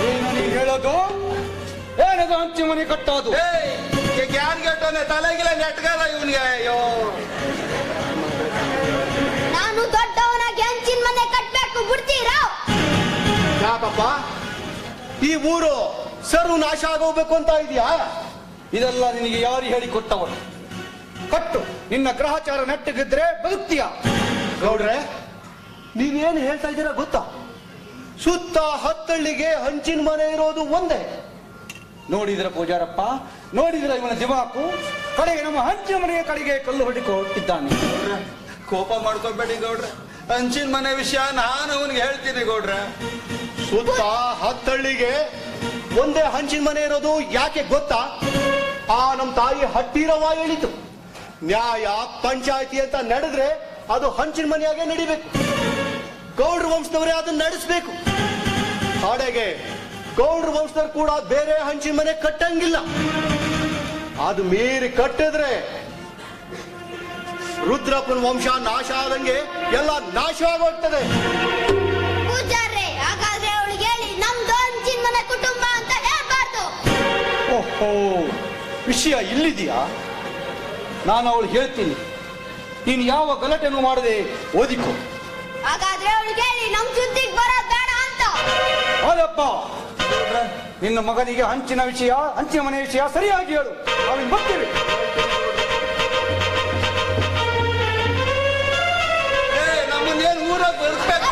ಏನು ನೀನು ಹೇಳೋದು? ಏನದು ಹಂಚಿ ಮನೆ ಕಟ್ಟೋದು? ಯಾನ್ ಕೆಟ್ಟವನೆ, ತಲೆಗಿಲ್ಲ ನೆಟ್ಗಲ್ಲ ಇವನ್ಗೆ. ಅಯ್ಯೋ, ನಾನು ದೊಡ್ಡವನಾಗಿ ಅಂಚಿನ ಮನೆ ಕಟ್ಬೇಕು, ಬಿಡ್ತೀರಾ? ಯಾಕಪ್ಪ ಈ ಊರು ಸರ್ವನಾಶ ಆಗೋಗ್ಬೇಕು ಅಂತ ಇದೆಯಾ? ಇದೆಲ್ಲ ನಿನಗೆ ಯಾರು ಹೇಳಿ ಕೊಟ್ಟವರು? ಕಟ್ಟು, ನಿನ್ನ ಗ್ರಹಚಾರ ನೆಟ್ಟಗಿದ್ರೆ ಬದುಕ್ತೀಯ. ಗೌಡ್ರೆ, ನೀವೇನು ಹೇಳ್ತಾ ಇದ್ದೀರಾ ಗೊತ್ತಾ? ಸುತ್ತ ಹತ್ತಳ್ಳಿಗೆ ಹಂಚಿನ ಮನೆ ಇರೋದು ಒಂದೇ. ನೋಡಿದ್ರ ಪೂಜಾರಪ್ಪ, ನೋಡಿದ್ರ ಇವನ ದಿಮಾಕು. ಕಡೆಗೆ ನಮ್ಮ ಹಂಚಿನ ಮನೆಯ ಕಡೆಗೆ ಕಲ್ಲು ಹೊಡಿಕೊಟ್ಟಿದ್ದಾನೆ. ಕೋಪ ಮಾಡ್ಕೋಬೇಡಿ ಗೌಡ್ರೆ, ಹಂಚಿನ ಮನೆ ವಿಷಯ ನಾನು ಅವನಿಗೆ ಹೇಳ್ತೀನಿ ಗೌಡ್ರೆ. ಸುತ್ತ ಹತ್ತಳ್ಳಿಗೆ ಒಂದೇ ಹಂಚಿನ ಮನೆ ಇರೋದು ಯಾಕೆ ಗೊತ್ತಾ? ನಮ್ಮ ತಾಯಿ ಹಟ್ಟಿರವ ಹೇಳಿತು, ನ್ಯಾಯ ಪಂಚಾಯತಿ ಅಂತ ನಡೆದ್ರೆ ಅದು ಹಂಚಿನ ಮನೆಯಾಗೆ ನಡಿಬೇಕು. ಗೌಡ್ರ ವಂಶದವರೇ ಅದನ್ನ ನಡೆಸಬೇಕು. ಹಾಡೆಗೆ ಗೌಡ್ರ ವಂಶದವ್ರು ಕೂಡ ಬೇರೆ ಹಂಚಿನ ಮನೆ ಕಟ್ಟಂಗಿಲ್ಲ. ಅದು ಮೀರಿ ಕಟ್ಟಿದ್ರೆ ರುದ್ರಪ್ಪನ ವಂಶ ನಾಶ ಆದಂಗೆ ಎಲ್ಲ ನಾಶವಾಗೋಗ್ತದೆ. ಪೂಜಾರ್ರೆ, ಹಾಗಾದ್ರೆ ಅವಳಿಗೆ ಹೇಳಿ ನಮ್ದು ಅಂಚಿನ ಮನೆ ಕುಟುಂಬ ಅಂತ ಹೇಳ್ಬಾರ್ದು. ಓಹೋ, ವಿಷಯ ಇಲ್ಲಿದೆಯಾ? ನಾನು ಅವಳು ಹೇಳ್ತೀನಿ, ನೀನು ಯಾವ ಗಲಾಟೆನೂ ಮಾಡದೆ ಓದಿಕೊ. ಹಾಗಾದ್ರೆ ಅವಳಿಗೆ ಹೇಳಿ ನಮ್ ಸುದ್ದಿಗೆ ಬರೋದ್ ಬೇಡ ಅಂತ. ಹೌದಪ್ಪ, ನಿನ್ನ ಮಗನಿಗೆ ಹಂಚಿನ ಮನೆ ವಿಷಯ ಸರಿಯಾಗಿ ಹೇಳು, ಅವನಿಗೆ ಬರ್ತೀವಿ. ನಮ್ಮನ್ನೇನು ಊರಾಗ ಬದುಕ್ಬೇಕು?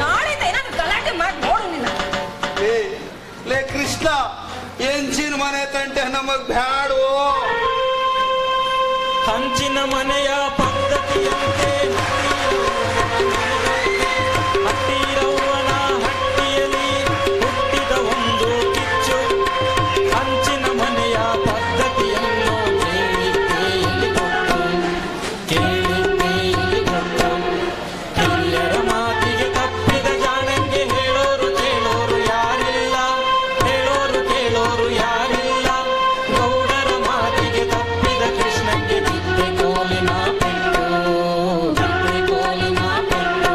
ನಾಳೆಯಿಂದ ಏನಾದ್ರು ಗಲಾಟೆ ಮಾಡಿ ನೋಡು ನಿನ್ನ. ಲೇ ಕೃಷ್ಣ, ಹೆಂಚಿನ ಮನೆ ತಂಟೆ ನಮಗ್ ಬ್ಯಾಡು. ಹಂಚಿನ ಮನೆಯ ಪದ್ಧತಿಯಂತೆ ಹಟ್ಟಿರವ್ವನ ಹಟ್ಟಿಯಲ್ಲಿ ಹುಟ್ಟಿದ ಒಂದು ಕಿಚ್ಚು. ಹಂಚಿನ ಮನೆಯ ಪದ್ಧತಿಯನ್ನು ಕೇಳಿದ್ದೆ ಹಿರಿಯರ ಮಾತಿಗೆ ತಪ್ಪಿದ ಜಾಣಂಗೆ ಹೇಳೋರು ಕೇಳೋರು ಯಾರಿಲ್ಲ, ಹೇಳೋರು ಕೇಳೋರು ಯಾರಿಲ್ಲ. ಗೌಡರ ಮಾತಿಗೆ ತಪ್ಪಿದ ಕೃಷ್ಣಂಗೆ ಬಿದ್ದೆ ಕೋಲಿನ ಪೆಟ್ಟು, ಬಿದ್ದೆ ಕೋಲಿನ ಪೆಟ್ಟು,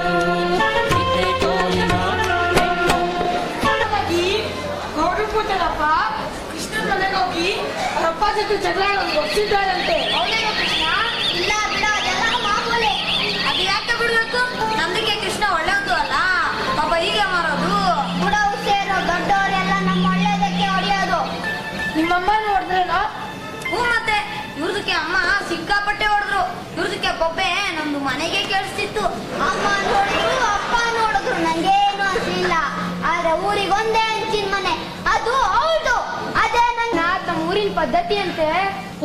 ಬಿದ್ದೆ ಕೋಲಿನ ಪೆಟ್ಟು. ಹೋಗಿ ಗೌಡ್ರು ಕೂತಲ್ಲಪ್ಪ ಕೃಷ್ಣನ ಮನೆಗೆ ಹೋಗಿ ಅವ್ರ ಅಪ್ಪ ಜೊತೆ ಜಗಳ ಒಪ್ಪಿದ್ದಾರಂತೆ. ಹೌದೇನೋ ಕೃಷ್ಣ? ಇಲ್ಲ ಬಿಡ, ಅದೆಲ್ಲ ಮಾಮೂಲಿ. ಅದು ಯಾಕೆ ಬಿಡ್ಬೇಕು? ನಮ್ದಕ್ಕೆ ಕೃಷ್ಣ ಒಳ್ಳೆಯದು ಅಲ್ಲ, ಪಾಪ ಹೀಗೆ ಮಾರೋದು. ಬುಡವು ಸೇರೋ ದೊಡ್ಡವರೆಲ್ಲ ನಮ್ಮ ಒಳ್ಳೇದಕ್ಕೆ ಹೊಡೆಯೋದು. ನಿಮ್ಮಮ್ಮ ನೋಡಿದ್ರೇನೋ? ಹ್ಞೂ, ಮತ್ತೆ ಇವ್ರದಕ್ಕೆ ಅಮ್ಮ ಸಿಕ್ಕಾಪಟ್ಟೆ ಹೊಡೆದ್ರು. ಇವ್ರದಕ್ಕೆ ಬೊಬ್ಬೆ ನಮ್ದು ಮನೆಗೆ ಕೇಳಿಸ್ತಿತ್ತು. ಅಮ್ಮ ನೋಡಿದ್ರು, ಅಪ್ಪ ನೋಡಿದ್ರು, ನಂಗೇನು ಅನ್ಸಿಲ್ಲ. ಆದ್ರೆ ಊರಿಗೆ ಒಂದೇ ಹಂಚಿನ ಮನೆ, ಅದು ಹೌದು. ಅದೇ ನನ್ನ ನಮ್ಮ ಊರಿನ ಪದ್ಧತಿ ಅಂತೆ.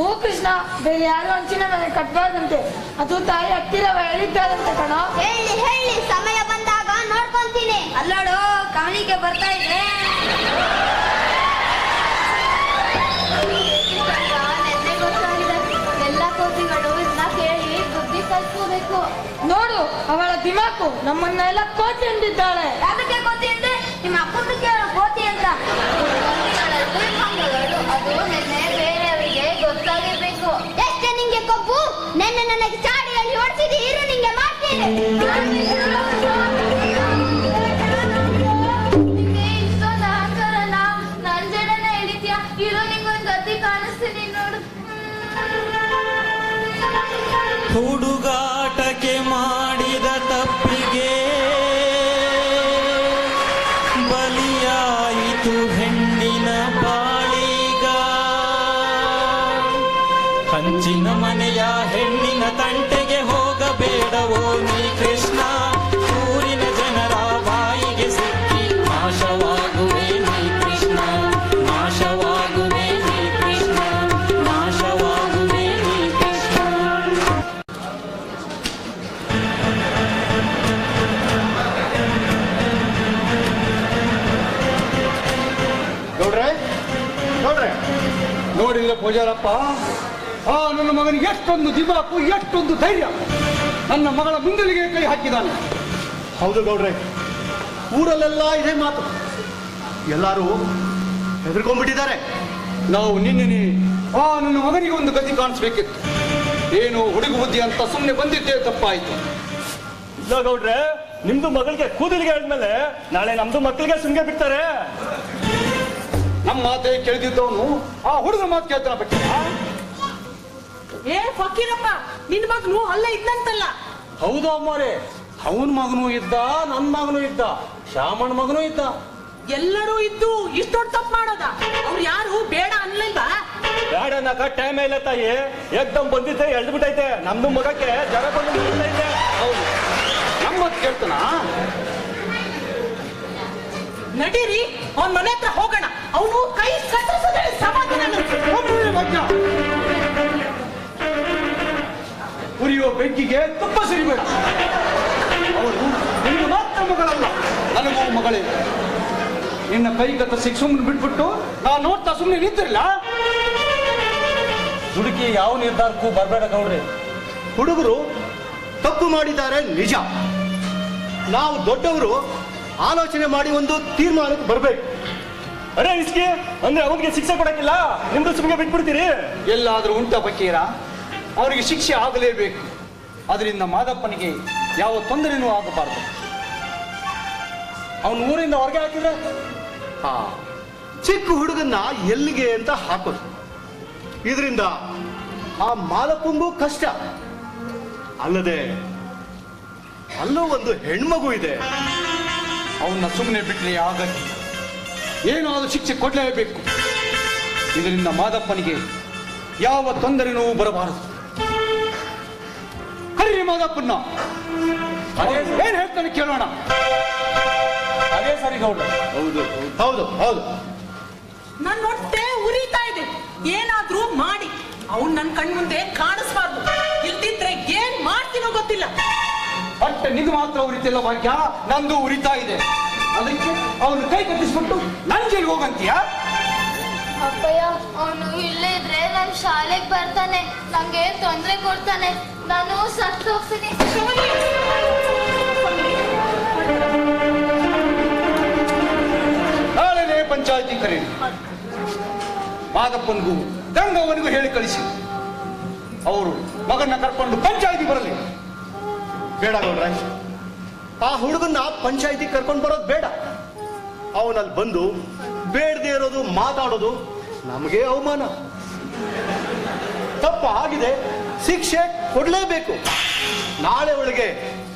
ಓ ಕೃಷ್ಣ, ಬೇರೆ ಯಾರು ಹಂಚಿನ ಮನೆ ಕಟ್ಬಾರ್ದಂತೆ, ಅದು ತಾಯಿ ಹತ್ತಿರವ ಹೇಳಿದ್ದಾರಂತೆ ಕಣೋ. ಹೇಳಿ ಹೇಳಿ, ಸಮಯ ಬಂದಾಗ ನೋಡ್ಕೊಂತೀನಿ. ಅಲ್ಲೋಡು, ಕವನಿಗೆ ಬರ್ತಾ ಇದೆ. ನೆನ್ನೆ ಗೊತ್ತಾಗಿದೆ. ಎಲ್ಲ ಕೋತಿಗಳು ಇದನ್ನ ಕೇಳಿ ಬುದ್ಧಿ ಕಲ್ತ್ಕೋಬೇಕು. ನೋಡು, ಅವಳ ದಿಮಾಕು ನಮ್ಮನ್ನೆಲ್ಲ ಕೋತಿ ಎಂದಿದ್ದಾಳೆ. ಯಾಕೆ ಕೋತಿ ಅಂತೆ? ನಿಮ್ಮ ಅಪ್ಪನ ಕೇಳೋ ಕೋತಿ ಅಂತ. ಅದು ನೆನ್ನೆ ಬೇರೆಯವರಿಗೆ ಗೊತ್ತಾಗಿರ್ಬೇಕು. ಎಷ್ಟೇ ನಿಂಗೆ ಕೊಬ್ಬು? ನೆನ್ನೆ ನನಗೆ ಚಾಡಿಯಲ್ಲಿ ಹೊಡ್ಸಿದ್ದು ಇರು, ನಿಂಗೆ ಮಾಡ್ತೀನಿ. ನಿಂಗೆ ಇಷ್ಟೊಂದು ಅಹಂಕಾರನ ನನ್ ಜಡನೆ ಹಿಡಿತೀಯ? ಇರೋ ನಿಂಗೊಂದು ಗತಿ ಕಾಣಿಸ್ತೀನಿ ನೋಡು. ಹುಡುಗಾಟಕ್ಕೆ ಮಾಡಿದ ತಪ್ಪಿಗೆ ಹಂಚಿನ ಮನೆಯ ಹೆಣ್ಣಿನ ತಂಟೆಗೆ ಹೋಗಬೇಡವೋ ನೀ ಕೃಷ್ಣ. ಊರಿನ ಜನರ ಬಾಯಿಗೆ ಸಿಕ್ಕಿ ನಾಶವಾಗುವೆ ನೀ ಕೃಷ್ಣ, ನಾಶವಾಗುವೆ ನೀ ಕೃಷ್ಣ, ನಾಶವಾಗುವೆ ನೀ ಕೃಷ್ಣ. ನೋಡ್ರೆ ನೋಡ್ರೆ ನೋಡಿದ್ರೆ ಪೂಜಾರಪ್ಪ, ಆ ನನ್ನ ಮಗನಿಗೆ ಎಷ್ಟೊಂದು ದಿಮಾಕು, ಎಷ್ಟೊಂದು ಧೈರ್ಯ. ನನ್ನ ಮಗಳ ಮುಂದಲಿಗೆ ಕೈ ಹಾಕಿದ್ದಾನೆ. ಹೌದು ಗೌಡ್ರೆ, ಊರಲ್ಲೆಲ್ಲ ಇದೇ ಮಾತು. ಎಲ್ಲರೂ ಹೆದರ್ಕೊಂಡ್ಬಿಟ್ಟಿದ್ದಾರೆ. ನಾವು ನಿನ್ನೆ ಆ ನನ್ನ ಮಗನಿಗೆ ಒಂದು ಗತಿ ಕಾಣಿಸ್ಬೇಕಿತ್ತು. ಏನು ಹುಡುಗ ಬುದ್ಧಿ ಅಂತ ಸುಮ್ಮನೆ ಬಂದಿದ್ದೇ ತಪ್ಪಾಯ್ತು. ಇಲ್ಲ ಗೌಡ್ರೆ, ನಿಮ್ದು ಮಗಳಿಗೆ ಕೂದಲಿಗೆ ಹೇಳಿದ್ಮೇಲೆ ನಾಳೆ ನಮ್ದು ಮಕ್ಕಳಿಗೆ ಸುಮ್ಗೆ ಬಿಡ್ತಾರೆ. ನಮ್ಮ ಮಾತೆ ಕೇಳಿದ್ದವನು ಆ ಹುಡುಗ ಮಾತು ಕೇಳ್ತಾನ ಬಿಟ್ಟ. ಏ ಫಕೀರಪ್ಪ, ನಿನ್ ಮಗನು ಅಲ್ಲೇ ಇದ್ದಂತಲ್ಲ. ಹೌದು ಅಮ್ಮರೇ, ಅವನ ಮಗನೂ ಇದ್ದ, ನನ್ನ ಮಗನೂ ಇದ್ದ, ಶ್ಯಾಮಣ್ಣ ಮಗನೂ ಇದ್ದ. ಎಲ್ಲರೂ ಇದ್ದು ಇಷ್ಟೊಂದು ತಪ್ಪು ಮಾಡೋದ? ಅವ್ರು ಯಾರು ಬೇಡ ಅನ್ಲಿಲ್ವಾ? ಬೇಡ ಅನ್ನಕ ಟೈಮ್ ಇಲ್ಲ ತಾಯಿ, ಏಕ್ದಮ್ ಬಂದಿದ್ದೆ ಎಳ್ದು ಬಿಟ್ಟೈತೆ. ನಮ್ದು ಮಗಕ್ಕೆ ಜರ ಬಂದು ಬಿಟ್ಟೈತೆ. ಹೌದು, ನಮ್ಮ ಕೇಳ್ತಾನ. ನಡೀರಿ, ಅವನ್ ಮನೆ ಹತ್ರ ಹೋಗೋಣ. ಅವನು ಕೈ ಕತ್ತರಿಸದೆ ಸಮಾಧಾನ ಉರಿಯೋ ಬೆಂಕಿಗೆ ತುಪ್ಪ ಸಿರಿಬೇಡ. ಅವಳು ನಿನಗೆ ಮಾತ್ರ ಮಗಳಲ್ಲ, ನನಗೂ ಮಗಳೇ. ನಿನ್ನ ಕೈ ಕತ್ತರಿಸಿ ಸುಮ್ಮನೆ ಬಿಟ್ಬಿಟ್ಟು ನಾನು ನೋಡ್ತಾ ಸುಮ್ಮನೆ ನಿಂತಿರಲ್ಲ. ಹುಡುಕಿ ಯಾವ ನಿರ್ಧಾರಕ್ಕೂ ಬರಬೇಡ ಗೌಡ್ರೆ. ಹುಡುಗರು ತಪ್ಪು ಮಾಡಿದ್ದಾರೆ ನಿಜ. ನಾವು ದೊಡ್ಡವರು ಆಲೋಚನೆ ಮಾಡಿ ಒಂದು ತೀರ್ಮಾನಕ್ಕೆ ಬರಬೇಕು. ಅರೆ ಇಸ್ಕಿ ಅಂದ್ರೆ ಅವನಿಗೆ ಶಿಕ್ಷೆ ಕೊಡಕ್ಕಿಲ್ಲ, ನಿಮ್ದು ಸುಮ್ಗೆ ಬಿಟ್ಬಿಡ್ತೀರಿ? ಎಲ್ಲಾದ್ರೂ ಉಂಟ ಬಕೀರ, ಅವರಿಗೆ ಶಿಕ್ಷೆ ಆಗಲೇಬೇಕು. ಅದರಿಂದ ಮಾದಪ್ಪನಿಗೆ ಯಾವ ತೊಂದರೆನೂ ಆಗಬಾರದು. ಅವನು ಊರಿಂದ ಹೊರಗೆ ಹಾಕಿದ್ರೆ ಚಿಕ್ಕ ಹುಡುಗನ್ನ ಎಲ್ಲಿಗೆ ಅಂತ ಹಾಕೋದು. ಇದರಿಂದ ಆ ಮಾದಪ್ಪಂಗೂ ಕಷ್ಟ ಅಲ್ಲದೆ ಅಲ್ಲೂ ಒಂದು ಹೆಣ್ಮಗು ಇದೆ. ಅವನ್ನ ಸುಮ್ಮನೆ ಬಿಟ್ಟರೆ ಆಗಲ್ಲ, ಏನಾದರೂ ಶಿಕ್ಷೆ ಕೊಡಲೇಬೇಕು. ಇದರಿಂದ ಮಾದಪ್ಪನಿಗೆ ಯಾವ ತೊಂದರೆನೂ ಬರಬಾರದು. ಕರೀರಿ ಮಾದಪ್ಪನ್ನ, ಏನ್ ಹೇಳ್ತಾನೆ ಕೇಳೋಣ. ಅದೇ ಸರಿ ಗೌಡ್ರೆ. ಹೌದು ಹೌದು ಹೌದು. ನನ್ನ ಹೊಟ್ಟೆ ಉರಿತಾ ಇದೆ. ಏನಾದ್ರೂ ಮಾಡಿ ಅವ್ನ್ ನನ್ ಕಣ್ ಮುಂದೆ ಕಾಣಿಸ್ಬಾರ್ದು. ಇಲ್ದಿದ್ರೆ ಏನ್ ಮಾಡ್ತೀನೋ ಗೊತ್ತಿಲ್ಲ. ಹೊಟ್ಟೆ ನಿಂದು ಮಾತ್ರ ಉರಿತಿಲ್ಲ ಭಾಗ್ಯ, ನಂದು ಉರಿತಾ ಇದೆ. ಅದಕ್ಕೆ ಅವನು ಕೈ ಕಟ್ಟಿಸ್ಬಿಟ್ಟು ನನ್ ಜೈಲಿಗೆ ಹೋಗಂತೀಯ? ಅಪ್ಪಯ್ಯ, ಅವನು ಇಲ್ಲೇ ಇದ್ರೆ ನಾನು ಶಾಲೆಗೆ ಬರ್ತಾನೆ, ನಂಗೆ ತೊಂದರೆ ಕೊಡ್ತಾನೆ, ನಾನು ಸತ್ತು ಹೋಗ್ತೀನಿ. ನಾಳೆನೇ ಪಂಚಾಯತಿ ಕರೀರಿ. ಮಾದಪ್ಪನಿಗೂ ಗಂಗವನಿಗೂ ಹೇಳಿ ಕಳಿಸಿ, ಅವರು ಮಗನ್ನ ಕರ್ಕೊಂಡು ಪಂಚಾಯತಿ ಬರಲಿ. ಬೇಡ ಗೌಡ್ರೆ, ಆ ಹುಡುಗನ್ನ ಪಂಚಾಯತಿ ಕರ್ಕೊಂಡು ಬರೋದು ಬೇಡ. ಅವನಲ್ಲಿ ಬಂದು ಬೇಡದೆ ಇರೋದು ಮಾತಾಡೋದು ನಮಗೆ ಅವಮಾನ. ತಪ್ಪ ಆಗಿದೆ, ಶಿಕ್ಷೆ ಕೊಡಲೇಬೇಕು. ನಾಳೆ ಒಳಗೆ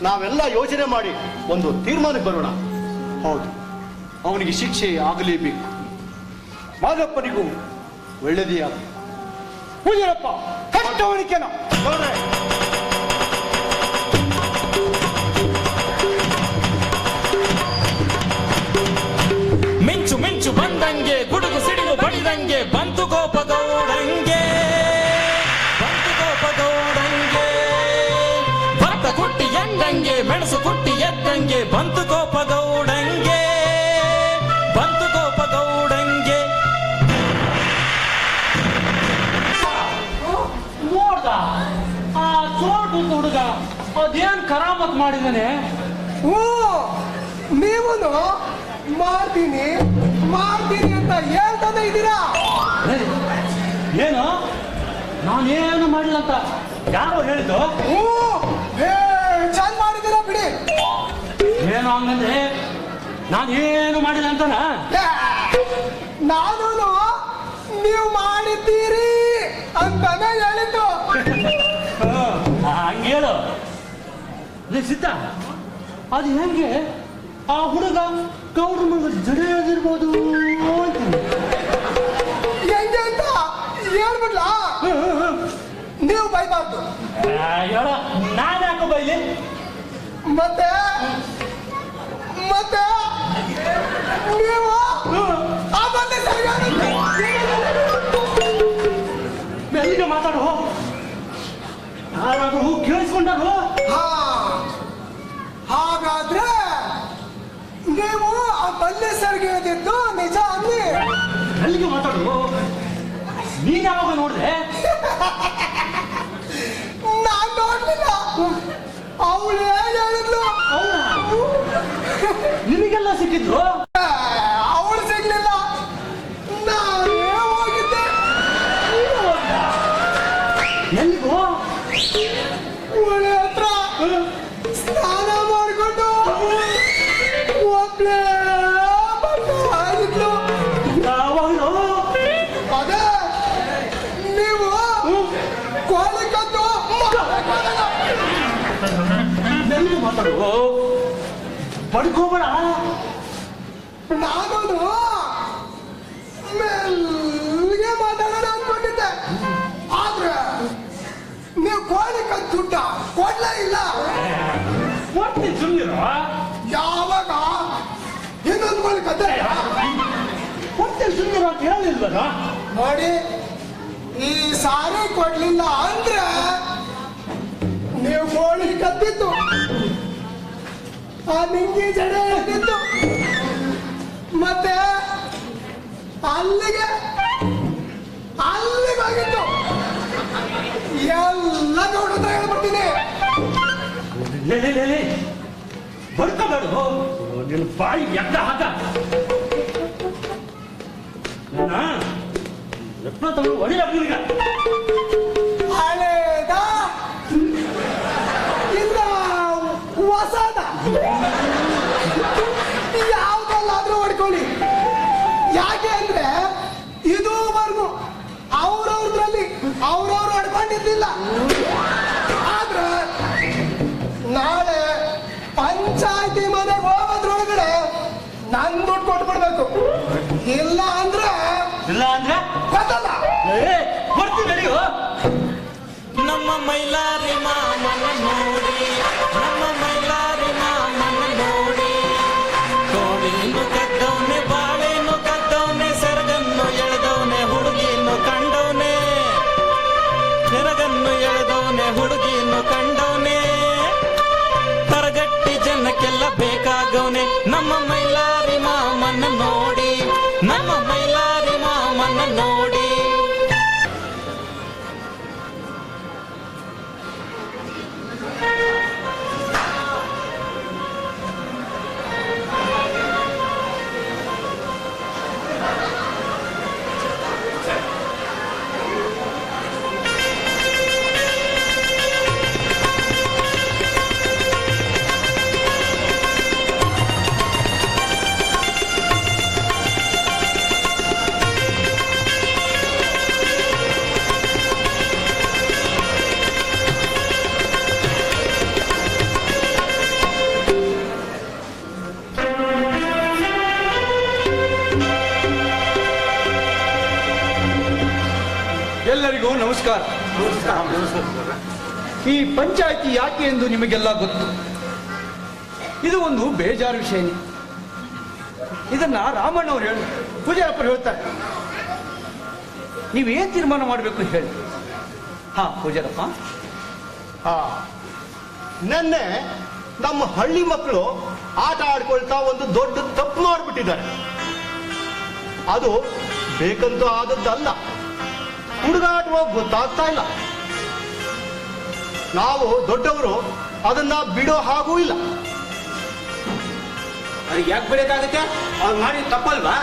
ನಾವೆಲ್ಲ ಯೋಚನೆ ಮಾಡಿ ಒಂದು ತೀರ್ಮಾನಕ್ಕೆ ಬರೋಣ. ಹೌದು, ಅವನಿಗೆ ಶಿಕ್ಷೆ ಆಗಲೇಬೇಕು. ಮಾದಪ್ಪನಿಗೂ ಒಳ್ಳೆದೇ ಆಗ. ಪೂಜರಪ್ಪ ಕಷ್ಟವಣಿಕೆನ ಗೌಡ್ರೆ, ಮಿಂಚು ಮಿಂಚು ಬಂದಂಗೆ, ಗುಡುಗು ಸಿಡಿಲು ಬಡಿದಂಗೆ, ಬಂತು ಕೋಪ ಗೌಡಂಗೆ, ಬಂತು ಕೋಪ ಗೌಡಂಗೆ. ಭತ್ತ ಕುಟ್ಟಿ ಎಂದಂಗೆ, ಮೆಣಸು ಕುಟ್ಟಿ ಎದ್ದಂಗೆ, ಬಂತು ಕೋಪ ಗೌಡಂಗೆ, ಬಂತು ಕೋಪ ಗೌಡಂಗೆ. ನೋಡ್ದ ಆ ಚೋಟು ಹುಡುಗ ಅದೇನ್ ಕರಾಮತ್ ಮಾಡಿದಾನೆ. ನೀವು ಮಾಡ್ತೀನಿ ಮಾಡ್ತೀನಿ ಅಂತ ಹೇಳ್ತಾನೆ ಇದ್ದೀರಾ? ಏನು ನಾನೇನು ಮಾಡಿಲ್ಲ ಅಂತ ಯಾರು ಹೇಳಿದ್ದು? ಚಂದ ಮಾಡಿದ್ದೀರಾ ಬಿಡಿ. ಏನು ಹಂಗಂದ್ರೆ ನಾನೇನು ಮಾಡಿಲ್ಲ ಅಂತನ? ನಾನು ನೀವು ಮಾಡಿದ್ದೀರಿ ಅಂತಾನೆ ಹೇಳಿದ್ದು. ಹಂಗೇಳು ಸಿದ್ಧ. ಅದು ಹೆಂಗೆ ಆ ಹುಡುಗ ಗೌಡ್ರ ಮಗ ಜಡೆ ಎಳೆದಿರ್ಬೋದು ಹೆಂಗೆ ಅಂತ ಹೇಳ್ಬಿಡ್ಲಾ? ಹೇಳ ನಾನು ಯಾಕೋ ಬೈಲಿ ಮತ್ತೆ ಮತ್ತೆ ನೀವು ಆ ಬಂದೆ ಮೆಲ್ಲಿಗೆ ಮಾತಾಡು ಯಾರಾದ್ರೂ ಕೇಳಿಸ್ಕೊಂಡರು. ಹಾಗಾದ್ರೆ ನೀವು ಆ ಬಲ್ಲೆ ಸರ್ಗೆ ಹೇಳಿದ್ದು ನಿಜ ಅಂದಿ. ಮೆಲ್ಲಿಗೆ ಮಾತಾಡು. ನೀನ್ ಯಾವಾಗ ನೋಡ್ದೆ? ನಾನ್ ನೋಡ್ಲಿಲ್ಲ. ಅವಳು ಹೇಗೆ ಹೇಳಿದ್ಲು? ನಿಮಗೆಲ್ಲ ಸಿಕ್ಕಿದ್ರು? ಅವಳು ಸಿಗ್ಲಿಲ್ಲ, ನಾನೇ ಹೋಗಿದ್ದೆ. ಎಲ್ಲಿಗೋ? ಒಳ್ಳೆ ಹತ್ರ ಸ್ನಾನ ಮಾಡಿಕೊಂಡು ಒಬ್ಳೆ ಆಗಿದ್ಲು. ಯಾವಾಗಲೂ ಅದೇ ನೀವು ಕೋಳಿ ಕದ್ದು ಮೆಲ್ಲಿಗೆ ಮಾತಾಡು. ಬಡ್ಕೋಬೇಡ. ನಾನು ಮೆಲ್ಲಿಗೆ ಮಾತಾಡೋಣ ಅನ್ಕೊಂಡಿದ್ದೆ. ಆದ್ರೆ ನೀವು ಕೋಳಿ ಕದ್ದು ದುಡ್ಡ ಕೊಡ್ಲೇ ಇಲ್ಲ. ಕೊಡ್ತೀನಿ ಸುಮ್ಮನಿರು. ಯಾವಾಗ ಇನ್ನೊಂದು ಕೋಳಿ ಕದ್ದೆ ಕೊಡ್ತೀನಿ ಸುಮ್ಮನಿರು ಅಂತ ಹೇಳಿಲ್ವಲ್ಲ? ನೋಡಿ, ಈ ಸಾರಿ ಕೊಡ್ಲಿಲ್ಲ ಅಂದ್ರೆ ನೀವು ಕೋಳಿ ಕದ್ದಿತ್ತು, ಆ ನಿಂಗಿ ಜಡೆ ಎದ್ದಿತ್ತು, ಮತ್ತೆ ಅಲ್ಲಿಗೆ ಹೋಗಿತ್ತು. ಎಲ್ಲ ನೋಡಿದ್ರೆ ಹೇಳ್ಬಿಡ್ತೀನಿ. ಬಡ್ಕೋಬೇಡು. ನಿನ್ನ ಬಾಯಿ ಎಕ್ಕ ಹಾಕ. ಹೊಡಿಲಾಗ ಹಳೇದ ಇಲ್ಲ ಹೊಸದ ಯಾವ್ದಲ್ಲಾದ್ರೂ ಹೊಡ್ಕೊಳ್ಳಿ. ಯಾಕೆ ಅಂದ್ರೆ ಇದುವರೆಗೂ ಅವ್ರವ್ರದ್ರಲ್ಲಿ ಅವ್ರವ್ರು ಹೊಡ್ಕೊಂಡಿದ್ದಿಲ್ಲ. ಆದ್ರೆ ನಾಳೆ ಪಂಚಾಯತಿ ಮನೆಗೆ ಹೋಗೋದ್ರೊಳಗಡೆ ನನ್ ದುಡ್ಡು ಕೊಟ್ಬಿಡ್ಬೇಕು. ಇಲ್ಲ ಅಂದ್ರೆ ಗೊತ್ತಲ್ಲ. ಬರ್ತೀನಿ ನಡೆಯೋ. ನಮ್ಮ ಮೈಲಾರಿ ಮಾಮನ ನೋಡಿ, ನಮ್ಮ ಮೈಲಾರಿ ಮಾಮನ ನೋಡಿ, ಕೋಳಿಯನ್ನು ಕದ್ದವನೆ, ಬಾಳೆಯನ್ನು ಕದ್ದವನೆ, ಸೆರಗನ್ನು ಎಳೆದವನೆ, ಹುಡುಗಿಯನ್ನು ಕಂಡವನೆ, ಸೆರಗನ್ನು ಎಳೆದವನೆ, ಹುಡುಗಿಯನ್ನು ಕಂಡವನೆ, ತರಗಟ್ಟಿ ಜನಕ್ಕೆಲ್ಲ ಬೇಕಾಗವನೆ. ನಮ್ಮ ಮೈಲಾರಿ ಮಾಮನ ನೋಡಿ, ನಮ್ಮ ಮೈಲಾರಿ ಮಾಮನ ನೋಡಿ. ಎಲ್ಲರಿಗೂ ನಮಸ್ಕಾರ. ಈ ಪಂಚಾಯಿತಿ ಯಾಕೆ ಎಂದು ನಿಮಗೆಲ್ಲ ಗೊತ್ತು. ಇದು ಒಂದು ಬೇಜಾರು ವಿಷಯನೇ. ಇದನ್ನ ರಾಮಣ್ಣವ್ರು ಹೇಳಿ ಪೂಜಾರಪ್ಪರು ಹೇಳ್ತಾರೆ. ನೀವೇನ್ ತೀರ್ಮಾನ ಮಾಡಬೇಕು ಹೇಳಿ. ಹಾ ಪೂಜಾರಪ್ಪ. ನೆನ್ನೆ ನಮ್ಮ ಹಳ್ಳಿ ಮಕ್ಕಳು ಆಟ ಆಡ್ಕೊಳ್ತಾ ಒಂದು ದೊಡ್ಡ ತಪ್ಪು ಮಾಡಿಬಿಟ್ಟಿದ್ದಾರೆ. ಅದು ಬೇಕಂತೂ ಆದದ್ದಲ್ಲ, ಹುಡುಗಾಟವ ಗೊತ್ತಾಗ್ತಾ ಇಲ್ಲ. ನಾವು ದೊಡ್ಡವರು ಅದನ್ನ ಬಿಡೋ ಹಾಗೂ ಇಲ್ಲ. ಅವ್ರಿಗೆ ಯಾಕೆ ಬಿಡಕ್ಕಾಗತ್ತೆ? ಅವ್ರು ಮಾಡಿ ತಪ್ಪಲ್ವಾ?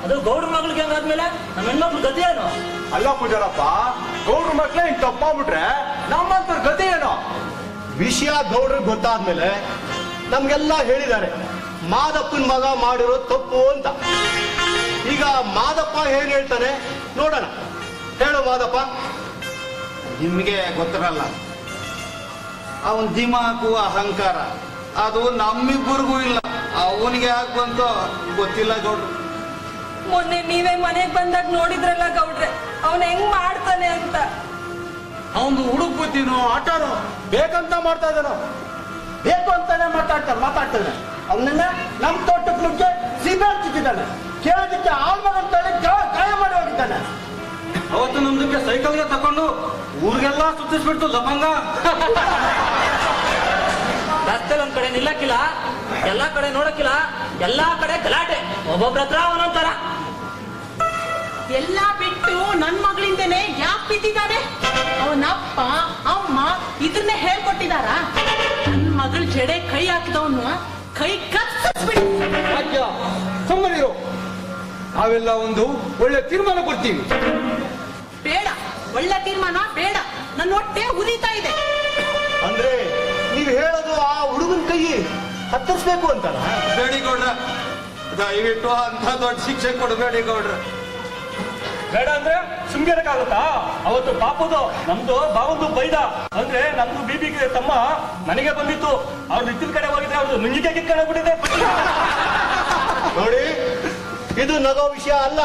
ಅದು ಗೌಡ್ರ ಮಗಳಿಗೆ ಹಂಗಾದ್ಮೇಲೆ ನಮ್ಮ ಹೆಣ್ಮಕ್ಳು ಗತಿ ಏನು? ಅಲ್ಲ ಪೂಜಾರಪ್ಪ, ಗೌಡ್ರ ಮಕ್ಳೇ ಹಿಂಗ್ ತಪ್ಪಾಗ್ಬಿಟ್ರೆ ನಮ್ಮಂತರ ಗತಿ ಏನೋ? ವಿಷಯ ಗೌಡ್ರಿಗೆ ಗೊತ್ತಾದ್ಮೇಲೆ ನಮ್ಗೆಲ್ಲ ಹೇಳಿದ್ದಾರೆ ಮಾದಪ್ಪನ ಮಗ ಮಾಡಿರೋ ತಪ್ಪು ಅಂತ. ಈಗ ಮಾದಪ್ಪ ಏನ್ ಹೇಳ್ತಾನೆ ನೋಡೋಣ. ಹೇಳು ಮಾದಪ್ಪ. ನಿಮ್ಗೆ ಗೊತ್ತಿರಲ್ಲ, ಅವನ್ ದಿಮಾಕು ಅಹಂಕಾರ ಅದು ನಮ್ಮಿಬ್ಬರಿಗೂ ಇಲ್ಲ. ಅವನಿಗೆ ಯಾಕೆ ಬಂತೋ ಗೊತ್ತಿಲ್ಲ ಗೌಡ್ರು. ಮೊನ್ನೆ ನೀವೇ ಮನೆಗ್ ಬಂದಾಗ ನೋಡಿದ್ರಲ್ಲ ಗೌಡ್ರೆ, ಅವನ್ ಹೆಂಗ್ ಮಾಡ್ತಾನೆ ಅಂತ. ಅವನು ಹುಡುಕ್ ಬುದ್ಧಿನೋ ಆಟನೋ ಬೇಕಂತ ಮಾಡ್ತಾ ಇದ್ದಾನೋ ಬೇಕು ಅಂತಾನೆ ಮಾತಾಡ್ತಾನೆ ಅವನನ್ನ ನಮ್ ತೋಟಕ್ಕೆ ನುಗ್ಗಿ ಸಿಬೆ ಹಚ್ಚಿದ್ದಾನೆ ಕೇಳೋದಕ್ಕೆ ಆಳ್ಮಗಂತೇಳಿ ಗಾಯ ಮಾಡಿ ಹೋಗಿದ್ದಾನೆ. ಅವತ್ತು ನಮ್ದಕ್ಕೆ ಸೈಕಲ್ಗೆ ತಕೊಂಡು ಊರಿಗೆಲ್ಲ ಸುತ್ತಿಸ್ಬಿಡ್ತು ಲವಂಗ. ರಸ್ತೆಲ್ ಒಂದ್ ಕಡೆ ನಿಲ್ಲಕ್ಕಿಲ್ಲ, ಎಲ್ಲಾ ಕಡೆ ನೋಡಕ್ಕಿಲ್ಲ, ಎಲ್ಲಾ ಕಡೆ ಗಲಾಟೆ, ಒಬ್ಬೊಬ್ರ ಹತ್ರ ಒಂದೊಂದರ. ಎಲ್ಲ ಬಿಟ್ಟು ನನ್ ಮಗಳಿಂದನೇ ಯಾಕೆ ಬಿದ್ದಿದ್ದಾನೆ? ಅವನಪ್ಪ ಅಮ್ಮ ಇದನ್ನೇ ಹೇಳ್ಕೊಟ್ಟಿದಾರ. ನನ್ ಮಗಳ ಜಡೆ ಕೈ ಹಾಕಿದವನು ಕೈ ಕತ್ತಿಸ್ಬಿಡಿ. ಅಜ್ಜ ಸುಮ್ಮನಿರು, ನಾವೆಲ್ಲ ಒಂದು ಒಳ್ಳೆ ತೀರ್ಮಾನ ಕೊಡ್ತೀವಿ. ಬೇಡ, ಒಳ್ಳೆ ತೀರ್ಮಾನ ಬೇಡ. ನನ್ನ ಹೊಟ್ಟೆ ಉರಿತಾ ಇದೆ. ಅಂದ್ರೆ ನೀವು ಹೇಳೋದು ಆ ಹುಡುಗನ ಕೈ ಹತ್ತರಿಸ್ಬೇಕು ಅಂತಲ್ಲ? ಬೇಡಿ ಗೌಡ್ರ, ದಯವಿಟ್ಟು ಅಂತ ದೊಡ್ಡ ಶಿಕ್ಷೆ ಕೊಡಬೇಡಿ ಗೌಡ್ರ. ಬೇಡ ಅಂದ್ರೆ ಸುಮ್ಗಿರಕ್ಕಾಗುತ್ತಾ? ಅವತ್ತು ಪಾಪದು ನಮ್ದು ಬಾವಂದು ಬೈದ ಅಂದ್ರೆ ನಮ್ದು ಬಿಬಿಗೆ ತಮ್ಮ ಮನೆಗೆ ಬಂದಿತ್ತು. ಅವ್ರು ನಿತ್ತಿನ ಕಡೆ ಹೋಗಿದ್ರೆ ಅವ್ರು ನುಂಗಿಗೆ ಕಿತ್ಕೊಂಡೆ ಬಿಟ್ಟಿದೆ. ನೋಡಿ, ಇದು ನಗೋ ವಿಷಯ ಅಲ್ಲ.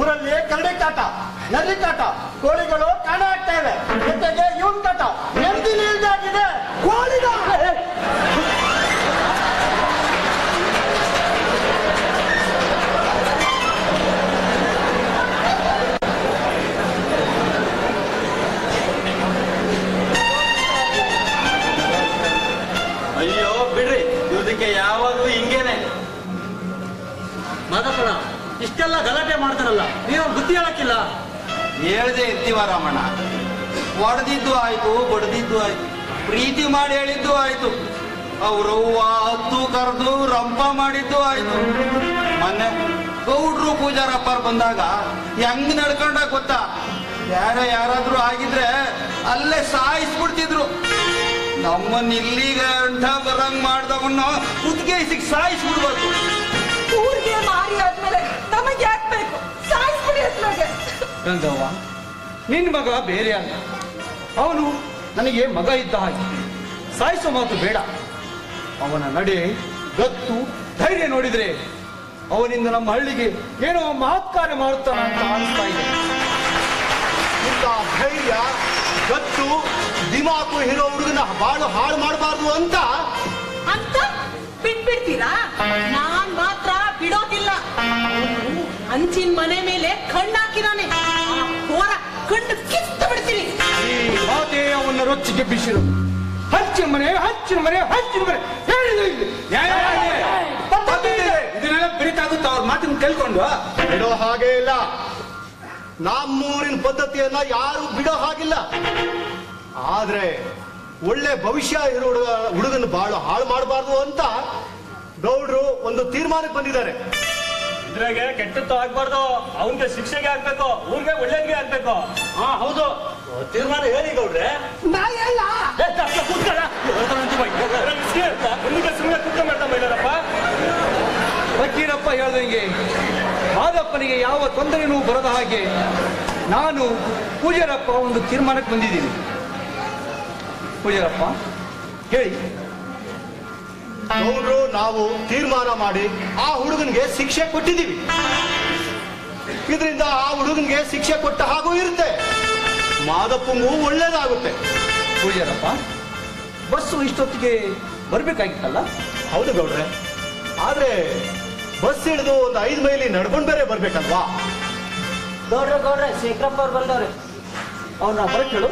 ಊರಲ್ಲಿ ಕರಡಿ ಕಾಟ, ನರಿ ಕಾಟ, ಕೋಳಿಗಳು ಕಾಣ ಆಗ್ತಾ ಇವೆ. ಜೊತೆಗೆ ಇವನ್ ಕಾಟ ನೆಮ್ಮದಿ ಇಲ್ದಾಗಿದೆ. ಕೋಳಿಗ ಅಯ್ಯೋ ಬಿಡ್ರಿ, ಇದಕ್ಕೆ ಯಾವಾಗ್ಲೂ ಹಿಂಗೇನೆ. ಮಾದಪ್ಪಣ ಇಷ್ಟೆಲ್ಲ ಗಲಾಟೆ ಮಾಡ್ತಾರಲ್ಲ, ನೀವು ಬುದ್ಧಿ ಹೇಳಕ್ಕಿಲ್ಲ? ಹೇಳ್ದೆ ಇರ್ತೀವ ರಾಮಣ್ಣ. ಹೊಡೆದಿದ್ದು ಆಯ್ತು, ಬಡ್ದಿದ್ದು ಆಯ್ತು, ಪ್ರೀತಿ ಮಾಡಿ ಹೇಳಿದ್ದು ಆಯ್ತು, ಅವ್ರವ್ವ ಹತ್ತು ಕರೆದು ರಂಪ ಮಾಡಿದ್ದು ಆಯ್ತು. ಮೊನ್ನೆ ಗೌಡ್ರು ಪೂಜಾರಪ್ಪರ್ ಬಂದಾಗ ಹೆಂಗ್ ನಡ್ಕೊಂಡ ಗೊತ್ತಾ? ಯಾರಾದ್ರೂ ಆಗಿದ್ರೆ ಅಲ್ಲೇ ಸಾಯಿಸ್ಬಿಡ್ತಿದ್ರು. ನಮ್ಮನ್ನ ಇಲ್ಲಿಗೆ ಅಂಟ ಬರಂಗ್ ಮಾಡ್ದವನ್ನ ಕುತ್ತಿಗೆ ಸಾಯಿಸ್ಬಿಡ್ಬೇಕು. ಊರಿಗೆ ಮಾರಿ ಆದ್ಮೇಲೆ ನಮಗೆ ಯಾಕೆ ಬೇಕು? ಸಾಯಿಸ್ಬಿಡಿ ಅತ್ಲಾಗೆ. ರಂಗವ್ವ, ನಿನ್ ಮಗ ಬೇರೆ ಅಲ್ಲ, ಅವನು ನನಗೆ ಮಗ ಇದ್ದ ಹಾಗೆ. ಸಾಯಿಸೋ ಮಾತು ಬೇಡ. ಅವನ ನಡೆ, ಗತ್ತು, ಧೈರ್ಯ ನೋಡಿದ್ರೆ ಅವನಿಂದ ನಮ್ಮ ಹಳ್ಳಿಗೆ ಏನೋ ಮಹತ್ ಕಾರ್ಯ ಮಾಡುತ್ತಾನ ಅಂತ ಅನಿಸ್ತಾ ಇದೆ. ಇಂಥ ಧೈರ್ಯ, ಗತ್ತು, ದಿಮಾಕು ಇರೋ ಹುಡುಗನ ಬಾಳು ಹಾಳು ಮಾಡಬಾರ್ದು ಅಂತ ಬಿಟ್ಬಿಡ್ತೀರಾ? ನಾನ್ ಮಾತ್ರ ಬಿಡೋದಿಲ್ಲ. ಅವ್ನು ಹಂಚಿನ ಮನೆ ಮೇಲೆ ಕಣ್ಣಾಕಿದಾನೆ. ಕಣ್ಣು ಕಿತ್ತು ಬಿಡ್ತೀನಿ. ಈ ಮಾತೆ ಅವನ್ನ ರೊಚ್ಚಿಗೆ ಬಿಸಿರು. ಹಂಚಿನ ಮನೆ, ಹಂಚಿನ ಮನೆ, ಹಂಚಿನ ಮನೆ ಹೇಳಿದ್ರು ಇಲ್ಲಿ ಇದನ್ನೆಲ್ಲ ಬಿಡಿತಾಗುತ್ತ ಅವ್ರ ಮಾತಿನ ಕೇಳ್ಕೊಂಡು ಬಿಡೋ ಹಾಗೆ ಇಲ್ಲ. ನಮ್ಮೂರಿನ ಪದ್ಧತಿಯನ್ನ ಯಾರು ಬಿಡೋ ಹಾಗಿಲ್ಲ. ಆದ್ರೆ ಒಳ್ಳೆ ಭವಿಷ್ಯ ಇರೋ ಹುಡುಗನ ಬಾಳು ಹಾಳು ಮಾಡಬಾರ್ದು ಅಂತ ಗೌಡ್ರು ಒಂದು ತೀರ್ಮಾನಕ್ಕೆ ಬಂದಿದ್ದಾರೆ. ಇದ್ರಾಗೆ ಕೆಟ್ಟದ್ದು ಆಗ್ಬಾರ್ದು, ಅವನ್ಗೆ ಶಿಕ್ಷೆಗೆ ಆಗ್ಬೇಕು, ಊರಿಗೆ ಒಳ್ಳೇದ್ಗೆ ಆಗ್ಬೇಕು. ಹಾ ಹೌದು, ತೀರ್ಮಾನ ಹೇಳಿ ಗೌಡ್ರೆ. ಸುಮ್ಮನೆ ಕುತ್ತ ಮಾಡ್ತಾ ಬೈದಾರಪ್ಪ. ವಕೀಲಪ್ಪ ಹೇಳ್ದಂಗೆ ಮಾದಪ್ಪನಿಗೆ ಯಾವ ತೊಂದರೆನೂ ಬರದ ಹಾಗೆ ನಾನು ಪೂಜಾರಪ್ಪ ಒಂದು ತೀರ್ಮಾನಕ್ಕೆ ಬಂದಿದ್ದೀನಿ. ಪೂಜಾರಪ್ಪ ಹೇಳಿ. ಗೌಡ್ರು ನಾವು ತೀರ್ಮಾನ ಮಾಡಿ ಆ ಹುಡುಗನಿಗೆ ಶಿಕ್ಷೆ ಕೊಟ್ಟಿದ್ದೀವಿ. ಇದರಿಂದ ಆ ಹುಡುಗನಿಗೆ ಶಿಕ್ಷೆ ಕೊಟ್ಟ ಹಾಗೂ ಇರುತ್ತೆ, ಮಾದಪ್ಪಂಗೂ ಒಳ್ಳೇದಾಗುತ್ತೆ. ಪೂಜಾರಪ್ಪ, ಬಸ್ಸು ಇಷ್ಟೊತ್ತಿಗೆ ಬರ್ಬೇಕಾಗಿತ್ತಲ್ಲ? ಹೌದು ಗೌಡ್ರೆ, ಆದ್ರೆ ಬಸ್ ಹಿಡಿದು ಒಂದು 5 ಮೈಲಿ ನಡ್ಕೊಂಡ್ ಬೇರೆ ಬರ್ಬೇಕಲ್ವಾ? ಗೌಡ್ರೆ ಶೇಖರಪ್ಪ ಅವ್ರು ಬಂದವ್ರೆ. ಅವನ್ನ ಬರಕ್ ಹೇಳು.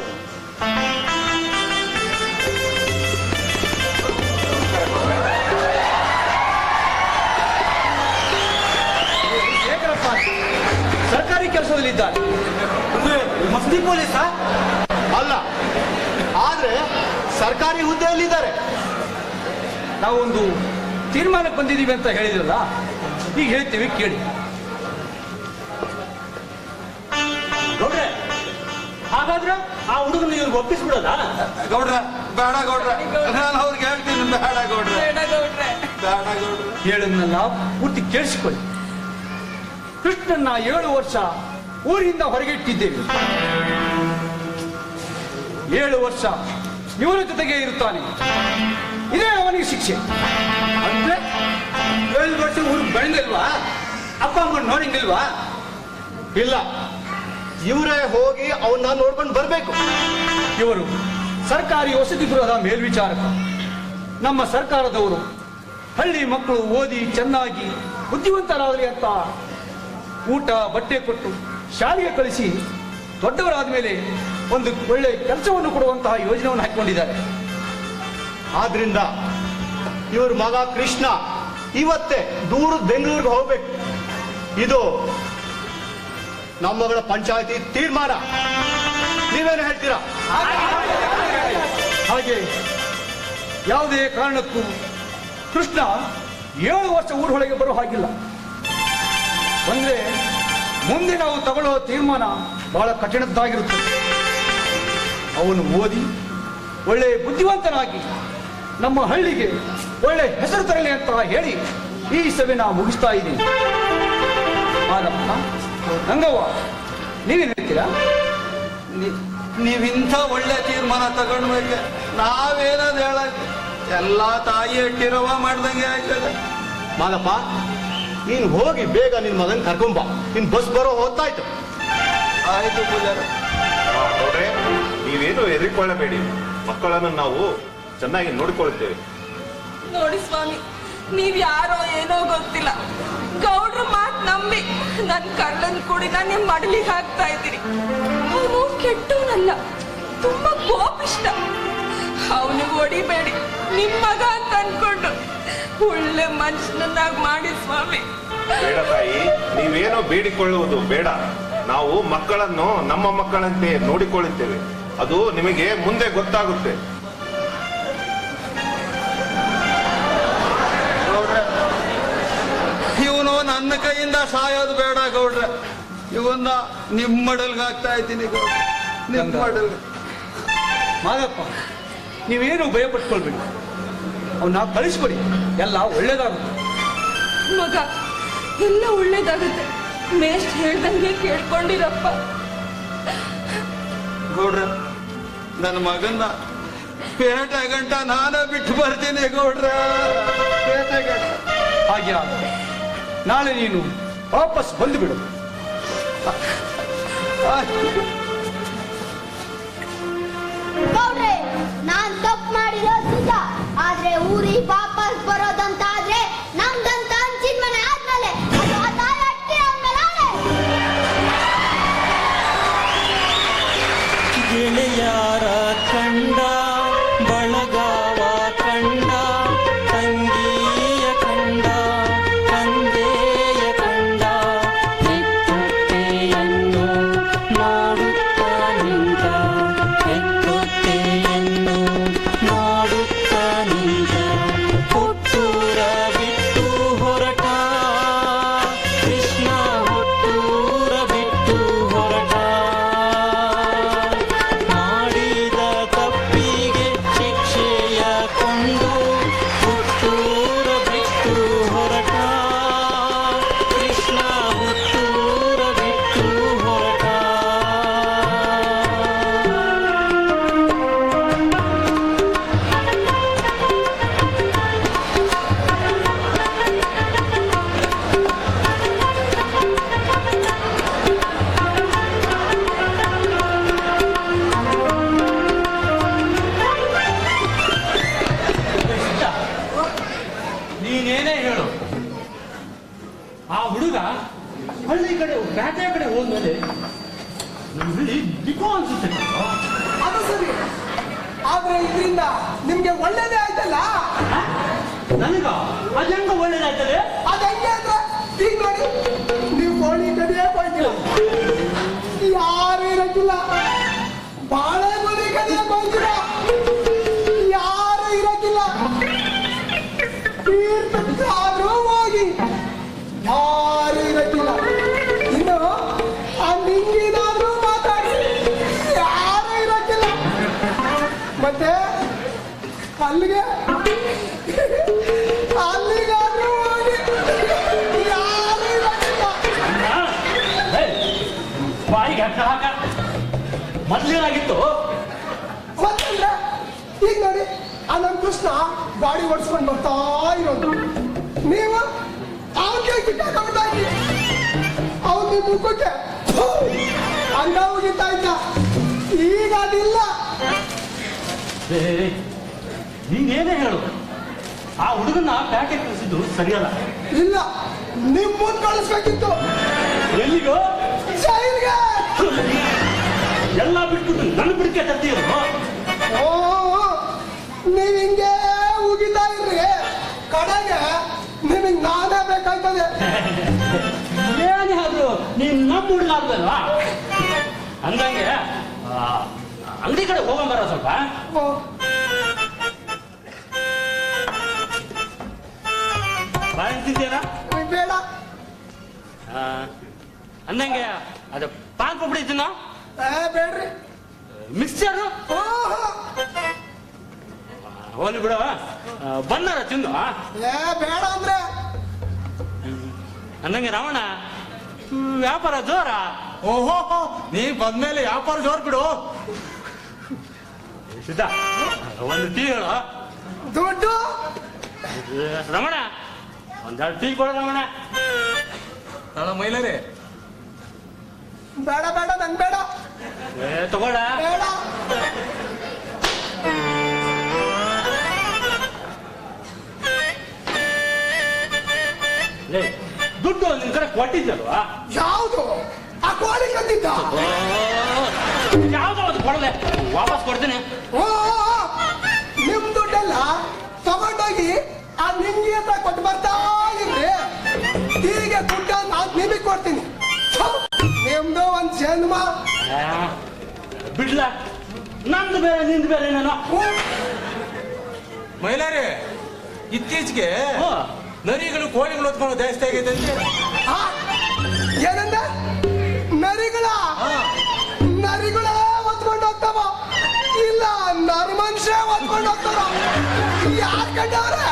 ಶೇಖರಪ್ಪ ಸರ್ಕಾರಿ ಕೆಲಸದಲ್ಲಿದ್ದಾರೆ. ಮಫ್ತಿ ಪೊಲೀಸಾ? ಅಲ್ಲ, ಆದ್ರೆ ಸರ್ಕಾರಿ ಹುದ್ದೆಯಲ್ಲಿದ್ದಾರೆ. ನಾವೊಂದು ತೀರ್ಮಾನಕ್ಕೆ ಬಂದಿದ್ದೀವಿ ಅಂತ ಹೇಳಿದ್ರಲ್ಲ, ಈಗ ಹೇಳ್ತೀವಿ ಕೇಳಿ. ನೋಡ್ರೆ, ಹಾಗಾದ್ರೆ ಆ ಹುಡುಗನ ಇವ್ರಿಗೆ ಒಪ್ಪಿಸ್ಬಿಡೋದ? ಗೌಡ್ರ ಬೇಡ ಗೌಡ್ರ, ನಾನು ಅವ್ರಿಗೆ ಹೇಳ್ತೀನಿ ಬೇಡ ಗೌಡ್ರ, ಬೇಡ ಗೌಡ್ರ. ಹೇಳನ್ನೆಲ್ಲ ಪೂರ್ತಿ ಕೇಳಿಸಿಕೊಳ್ಳಿ. ಕೃಷ್ಣನ್ನ 7 ವರ್ಷ ಊರಿಂದ ಹೊರಗಿಟ್ಟಿದ್ದೇವೆ. 7 ವರ್ಷ ಇವನ ಜೊತೆಗೆ ಇರುತ್ತಾನೆ. ಇದೇ ಅವನಿಗೆ ಶಿಕ್ಷೆ. ಅಂದ್ರೆ 7 ವರ್ಷ ಊರಿಗೆ ಬೆಳೆದಿಲ್ವಾ? ಅಪ್ಪ ಅಮ್ಮ ನೋಡಿಂಗಿಲ್ವಾ? ಇಲ್ಲ, ಇವರೇ ಹೋಗಿ ಅವನ್ನ ನೋಡ್ಕೊಂಡು ಬರ್ಬೇಕು. ಇವರು ಸರ್ಕಾರಿ ವಸತಿ ಗೃಹದ ಮೇಲ್ವಿಚಾರಕ. ನಮ್ಮ ಸರ್ಕಾರದವರು ಹಳ್ಳಿ ಮಕ್ಕಳು ಓದಿ ಚೆನ್ನಾಗಿ ಬುದ್ಧಿವಂತರಾಗಲಿ ಅಂತ ಊಟ ಬಟ್ಟೆ ಕೊಟ್ಟು ಶಾಲೆಗೆ ಕಳಿಸಿ ದೊಡ್ಡವರಾದ ಮೇಲೆ ಒಂದು ಒಳ್ಳೆ ಕೆಲಸವನ್ನು ಕೊಡುವಂತಹ ಯೋಜನೆಯನ್ನು ಹಾಕಿಕೊಂಡಿದ್ದಾರೆ. ಆದ್ರಿಂದ ಇವ್ರ ಮಗ ಕೃಷ್ಣ ಇವತ್ತೇ ದೂರದ ಬೆಂಗಳೂರಿಗೆ ಹೋಗ್ಬೇಕು. ಇದು ನಮ್ಮಗಳ ಪಂಚಾಯತಿ ತೀರ್ಮಾನ. ನೀವೇನು ಹೇಳ್ತೀರಾ? ಹಾಗೆ ಯಾವುದೇ ಕಾರಣಕ್ಕೂ ಕೃಷ್ಣ 7 ವರ್ಷ ಊರೊಳಗೆ ಬರೋ ಹಾಗಿಲ್ಲ. ಅಂದ್ರೆ ಮುಂದೆ ನಾವು ತಗೊಳ್ಳೋ ತೀರ್ಮಾನ ಬಹಳ ಕಠಿಣದ್ದಾಗಿರುತ್ತದೆ. ಅವನು ಓದಿ ಒಳ್ಳೆ ಬುದ್ಧಿವಂತನಾಗಿ ನಮ್ಮ ಹಳ್ಳಿಗೆ ಒಳ್ಳೆ ಹೆಸರು ತರಲಿ ಅಂತ ಹೇಳಿ ಈ ಸಭೆನ ಮುಗಿಸ್ತಾ ಇದ್ದೀನಿ. ಆದಪ್ಪ ನಂಗವ್ವ, ನೀವೇನು ಹೇಳ್ತೀರಾ? ನೀವಿಂಥ ಒಳ್ಳೆ ತೀರ್ಮಾನ ತಗೊಂಡ್ಮೇಲೆ ನಾವೇನದು ಹೇಳಕ್ಕೆ ಎಲ್ಲ ತಾಯಿ ಇಟ್ಟಿರವ ಮಾಡ್ದಂಗೆ ಆಯ್ತದ. ಮಾದಪ್ಪ, ನೀನು ಹೋಗಿ ಬೇಗ ನಿನ್ ಮಗನ್ ಕರ್ಕೊಂಬ. ನಿನ್ ಬಸ್ ಬರೋ ಹೊತ್ತಾಯ್ತು. ಆಯ್ತು ಪೂಜಾರ. ನೋಡ್ರೆ, ನೀವೇನು ಹೆದರಿಕೊಳ್ಳಬೇಡಿ. ಮಕ್ಕಳನ್ನು ನಾವು ಚೆನ್ನಾಗಿ ನೋಡಿಕೊಳ್ಳುತ್ತೇವೆ. ನೋಡಿ ಸ್ವಾಮಿ, ನೀವ್ ಯಾರೋ ಏನೋ ಗೊತ್ತಿಲ್ಲ, ಗೌಡ್ರ ಮಾತ್ ನಂಬಿ ನನ್ ಕಳ್ಳನ್ ಕೂಡಿ ನಿಮ್ ಮಡಲಿಗೆ ಹಾಕ್ತಾ ಇದ್ದೀರಿ. ಅವನು ಕೆಟ್ಟವನಲ್ಲ, ತುಂಬಾ ಕೋಪಿಷ್ಟ. ಅವನಿಗೆ ಹೊಡಿಬೇಡಿ, ನಿಮ್ ಮಗ ಅಂತ ಅನ್ಕೊಂಡು ಒಳ್ಳೆ ಮನುಷ್ಯನನ್ನಾಗಿ ಮಾಡಿ ಸ್ವಾಮಿ. ಬೇಡ ತಾಯಿ, ನೀವೇನೋ ಬೇಡಿಕೊಳ್ಳುವುದು ಬೇಡ. ನಾವು ಮಕ್ಕಳನ್ನು ನಮ್ಮ ಮಕ್ಕಳಂತೆ ನೋಡಿಕೊಳ್ಳುತ್ತೇವೆ. ಅದು ನಿಮಗೆ ಮುಂದೆ ಗೊತ್ತಾಗುತ್ತೆ. ಇವನು ನನ್ನ ಕೈಯಿಂದ ಸಾಯೋದು ಬೇಡ ಗೌಡ್ರ. ಇವನ್ನ ನಿಮ್ ಮಡಲ್ಗೆ ಹಾಕ್ತಾ ಇದ್ದೀನಿ ಗೌಡ್ರ, ನಿಮ್ ಮಡಲ್ಗೆ. ಮಾದಪ್ಪ, ನೀವೇನು ಭಯ ಪಟ್ಕೊಳ್ಬೇಡಿ. ಅವನ್ನ ಕಳಿಸ್ಕೊಡಿ, ಎಲ್ಲ ಒಳ್ಳೇದಾಗುತ್ತೆ. ಮಗ, ಎಲ್ಲ ಒಳ್ಳೇದಾಗುತ್ತೆ. ಮೇಷ್ಟ್ ಹೇಳ್ದಂಗೆ ಕೇಳ್ಕೊಂಡಿರಪ್ಪ. ಗೌಡ್ರ, ನನ್ನ ಮಗನ್ನ ಪೇಟೆ ಗಂಟ ನಾನೇ ಬಿಟ್ಟು ಬರ್ತೀನಿ ಗೌಡ್ರ. ಪೇಟೆ ಗಂಟ ಹಾಗೆ ನಾಳೆ ನೀನು ವಾಪಸ್ ಬಂದುಬಿಡು. ಗೌಡ್ರೆ, ನಾನ್ ತಪ್ಪು ಮಾಡಿರೋದು ನಿಜ. ಆದ್ರೆ ಊರಿಗೆ ವಾಪಸ್ ಬರೋದಂತಾದ್ರೆ ನಮ್ದಂತ ಹಂಚಿನ ಮನೆ ಆದ್ಮೇಲೆ ಅದು ಆ ತಾಯಿ ಅಟ್ಟಿ ಆದ್ಮೇಲೆ ಗೆಳೆಯಾರ ಕಂಡ ಬಳಗಾವ ಕಂಡ ತಂಗಿಯ ಕಂಡ ತಂದೆಯ ಕಂಡ ಹೆತ್ತೊಟ್ಟೆಯನ್ನು ನೋಡುತ್ತ ನಿಂತ ಹೆತ್ತೊಟ್ಟೆಯನ್ನು ನೋಡುತ್ತ ನಿಂತ ಹುಟ್ಟೂರ ಬಿಟ್ಟು ಹೊರಟ ಕೃಷ್ಣ ಹುಟ್ಟೂರ ಬಿಟ್ಟು ಹೊರಟ ಮಾಡಿದ ತಪ್ಪಿಗೆ ಶಿಕ್ಷೆಯ ಕೊಂಡು ಹುಟ್ಟೂರ ಬಿಟ್ಟು ಹೊರಟ ಕೃಷ್ಣ ಹುಟ್ಟೂರ ಬಿಟ್ಟು ಹೊರಟ. ನೀನೇನೇ ಹೇಳು, ಆ ಹುಡುಗ ಹಳ್ಳಿ ಕಡೆ ಪ್ಯಾಟೆ ಕಡೆ ಹೋದ್ಮೇಲೆ ನಮ್ಮ ಹಳ್ಳಿ ದಿಕ್ಕೋ ಅನ್ಸುತ್ತೆ. ಅದು ಸರಿ, ಆದ್ರೆ ಇದರಿಂದ ನಿಮ್ಗೆ ಒಳ್ಳೇದೇ ಆಯ್ತಲ್ಲ. ನನಗ ಅದಂಗ ಒಳ್ಳೇದಾಯ್ತದೆ. ಅದ ಹೆಂಗೆ ಅಂದ್ರೆ ಈಗ ನೋಡಿ, ನೀವು ಕೋಳಿ ಕಡಿಯಕ್ಕೆ ಹೋಯ್ತಿಲ್ಲ, ಯಾರು ಇರಕ್ಕಿಲ್ಲ. ಬಾಳೆ ಕೋಳಿ ಕಡಿಯಕ್ಕೆ ಹೋಗ್ತೀರ, ಯಾರು ಇರಕ್ಕಿಲ್ಲ. ತೀರ್ಥಕ್ಕಾದ್ರೂ ಹೋಗಿ, ಯಾರು ಇರಕ್ಕಿಲ್ಲ. ಇನ್ನು ಆ ನಿಂಗಿನಾದ್ರೂ ಮಾತಾಡಿ, ಯಾರು ಇರಕ್ಕಿಲ್ಲ. ಮತ್ತೆ ಅಲ್ಲಿಗೆ ಅಲ್ಲಿಗಾದ್ರೂ ಹೋಗಿ, ಯಾರು ಇರಕ್ಕಿಲ್ಲ. ಬಾಯಿಗೆ ಹಕ್ಕ ಹಾಕ. ಮೊದ್ಲೇನಾಗಿತ್ತು? ಮತ್ತಂದ್ರೆ ಈಗ ನೋಡಿ, ಆ ನಮ್ಮ ಕೃಷ್ಣ ಗಾಡಿ ಓಡಿಸ್ಕೊಂಡು ಬರ್ತಾ ಇರೋದು, ನೀವು ಅವನಿಗೆ ಕಿಟ್ಟಾಕೊಂಡ್ಬಿಟ್ಟಾಗಿ ಅವ್ನು ನಿಮ್ಮ ಮುಖಕ್ಕೆ ಹಂಗ ಉಗಿತಾ ಇದ್ದ, ಈಗ ಅದಿಲ್ಲ. ನೀನೇನೇ ಹೇಳು, ಆ ಹುಡುಗನ ಪ್ಯಾಕೆ ಕಳಿಸಿದ್ದು ಸರಿಯಲ್ಲ. ಇಲ್ಲ, ನಿಮ್ ಮುಂದ್ ಕಳಿಸ್ಬೇಕಿತ್ತು. ಎಲ್ಲಿಗೋ? ಜೈಲ್ಗೆ. ಎಲ್ಲ ಬಿಟ್ಬಿಟ್ಟು ನನ್ನ ಬಿಡಿಕೆ ತರ್ತೀರ. ನೀವ್ ಹಿಂಗೆ ಉಗಿತಾ ಇರ್ರಿ, ಕಡೆಗೆ ನಿಮಗ್ ನಾನೇ ಬೇಕಾಗ್ತದೆ. ಏನೇ ಆದ್ರು ನೀನ್ ನಮ್ಮ ಹುಡುಗಾಗ್ದಲ್ವಾ? ಅಂದಂಗೆ ಅಂಗಡಿ ಕಡೆ ಹೋಗಂಬರ ಸ್ವಲ್ಪ. ಬಾಳೆಹಣ್ಣು ಬೇಡ. ಅಂದಂಗೆ ಅದು ಪಾನ್ ಪುಡಿ ತಿನ್ನ. ಬೇಡ್ರಿ. ಮಿಕ್ಸ್ಚರು ಹೋಗ್ಲಿ ಬಿಡು, ಬಂದಾರ ತಿಂದು. ಬೇಡ ಅಂದ್ರೆ. ಅಂದಂಗೆ ರಾವಣ ವ್ಯಾಪಾರ ಜೋರ. ಓಹೋ, ನೀ ಬಂದ್ಮೇಲೆ ವ್ಯಾಪಾರ ಜೋರ್ ಬಿಡು. ಸಿದ್ಧ, ಒಂದು ಟೀ ಹೇಳು. ದುಡ್ಡು ರಮಣ, ಒಂದೆರಡು ಟೀ ಕೊಡ ರಮಣ. ಮೈಲಾರಿ ಬೇಡ ಬೇಡ, ನಂಗೆ ಬೇಡ. ತಗೋಡ. ಬೇಡ. ದುಡ್ಡು ನಿನ್ ಕಡೆ ಕೊಟ್ಟಿದ್ದಲ್ವಾ? ಯಾವುದು? ಆ ಕೋಳಿ ಕಂದಿದ್ದ. ಯಾವ್ದೋ ಅದು ಕೊಡಲೆ, ವಾಪಸ್ ಕೊಡ್ತೀನಿ. ನಿಮ್ ದುಡ್ಡೆಲ್ಲ ತಗೊಂಡೋಗಿ ಆ ನಿಂಗಿ ಹತ್ರ ಕೊಟ್ಟು ಬರ್ತಾ ಇರ್ರಿ. ಹೀಗೆ ದುಡ್ಡ ನಾನ್ ನಿಮಗ್ ಕೊಡ್ತೀನಿ. ನಿಮ್ದು ಒಂದ್ ಜನ್ಮ. ಬಿಡ್ಲ, ನಂದು ಬೇರೆ ನಿಂದು ಬೇರೆ. ನಾನು ಮೈಲಾರಿ, ಇತ್ತೀಚೆಗೆ ನರಿಗಳು ಕೋಳಿಗಳು ಹೊತ್ಕೊಂಡು ಜಾಸ್ತಿ ಆಗೈತೆ ಅಂತ. ಏನಂದ? ನರಿಗಳ? ನರಿಗಳೇ ಹೊತ್ಕೊಂಡು ಹೋಗ್ತಾವ, ಇಲ್ಲ ನರ್ಮನುಷ್ಯ ಹೊತ್ಕೊಂಡು ಹೋಗ್ತಾವ. ಯಾರ್ ಕಂಡವ್ರೆ?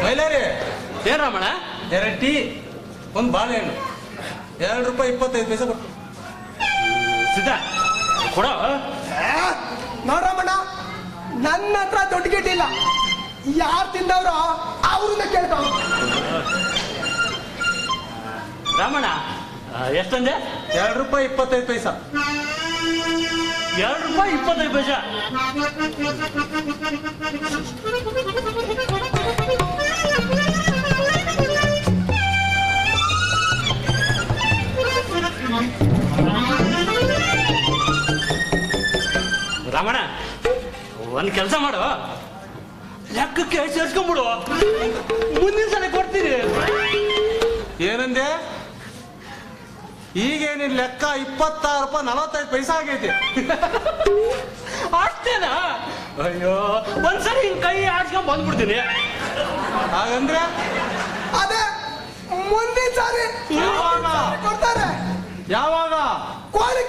ಮೈಲಾರಿ, ಏನ್ ರಮಣ? 2 ಟೀ, 1 ಬಾಳೆಹಣ್ಣು, ₹2.25 ಕೊಟ್ಟು. ಸಿದ್ಧ ಕೊಡ. ನೋಡ್ರಮ್ಮಣ್ಣ, ನನ್ನ ಹತ್ರ ದುಡ್ಡು ಗಿಟ್ಟಿಲ್ಲ. ಯಾರು ತಿಂದವ್ರೋ ಅವ್ರನ್ನ ಕೇಳ್ಕೊ. ರಾಮಣ್ಣ ಎಷ್ಟಂದೆ? ₹2.25. ₹2.25. ರಾಮಣ್ಣ, ಒಂದ್ ಕೆಲಸ ಮಾಡು, ಲೆಕ್ಕಕ್ಕೆ ಸೇರ್ಸ್ಕೊಂಡ್ಬಿಡು, ಮುಂದಿನ ಸಲ ಕೊಡ್ತೀನಿ. ಏನಂದೆ? ಈಗ ನಿನ್ ಲೆಕ್ಕ ₹26.45 ಆಗೈತೆ. ಅಷ್ಟೇನಾ? ಅಯ್ಯೋ, ಒಂದ್ಸರಿ ಹಿಂಗ್ ಕೈ ಆಡ್ಸ್ಕೊಂಡ್ ಬಂದ್ಬಿಡ್ತೀನಿ. ಹಾಗಂದ್ರೆ ಅದೇ ಮುಂದಿನ ಸಾರಿ ಕೊಡ್ತಾರೆ. ಯಾವಾಗ? ಕೋಳಿ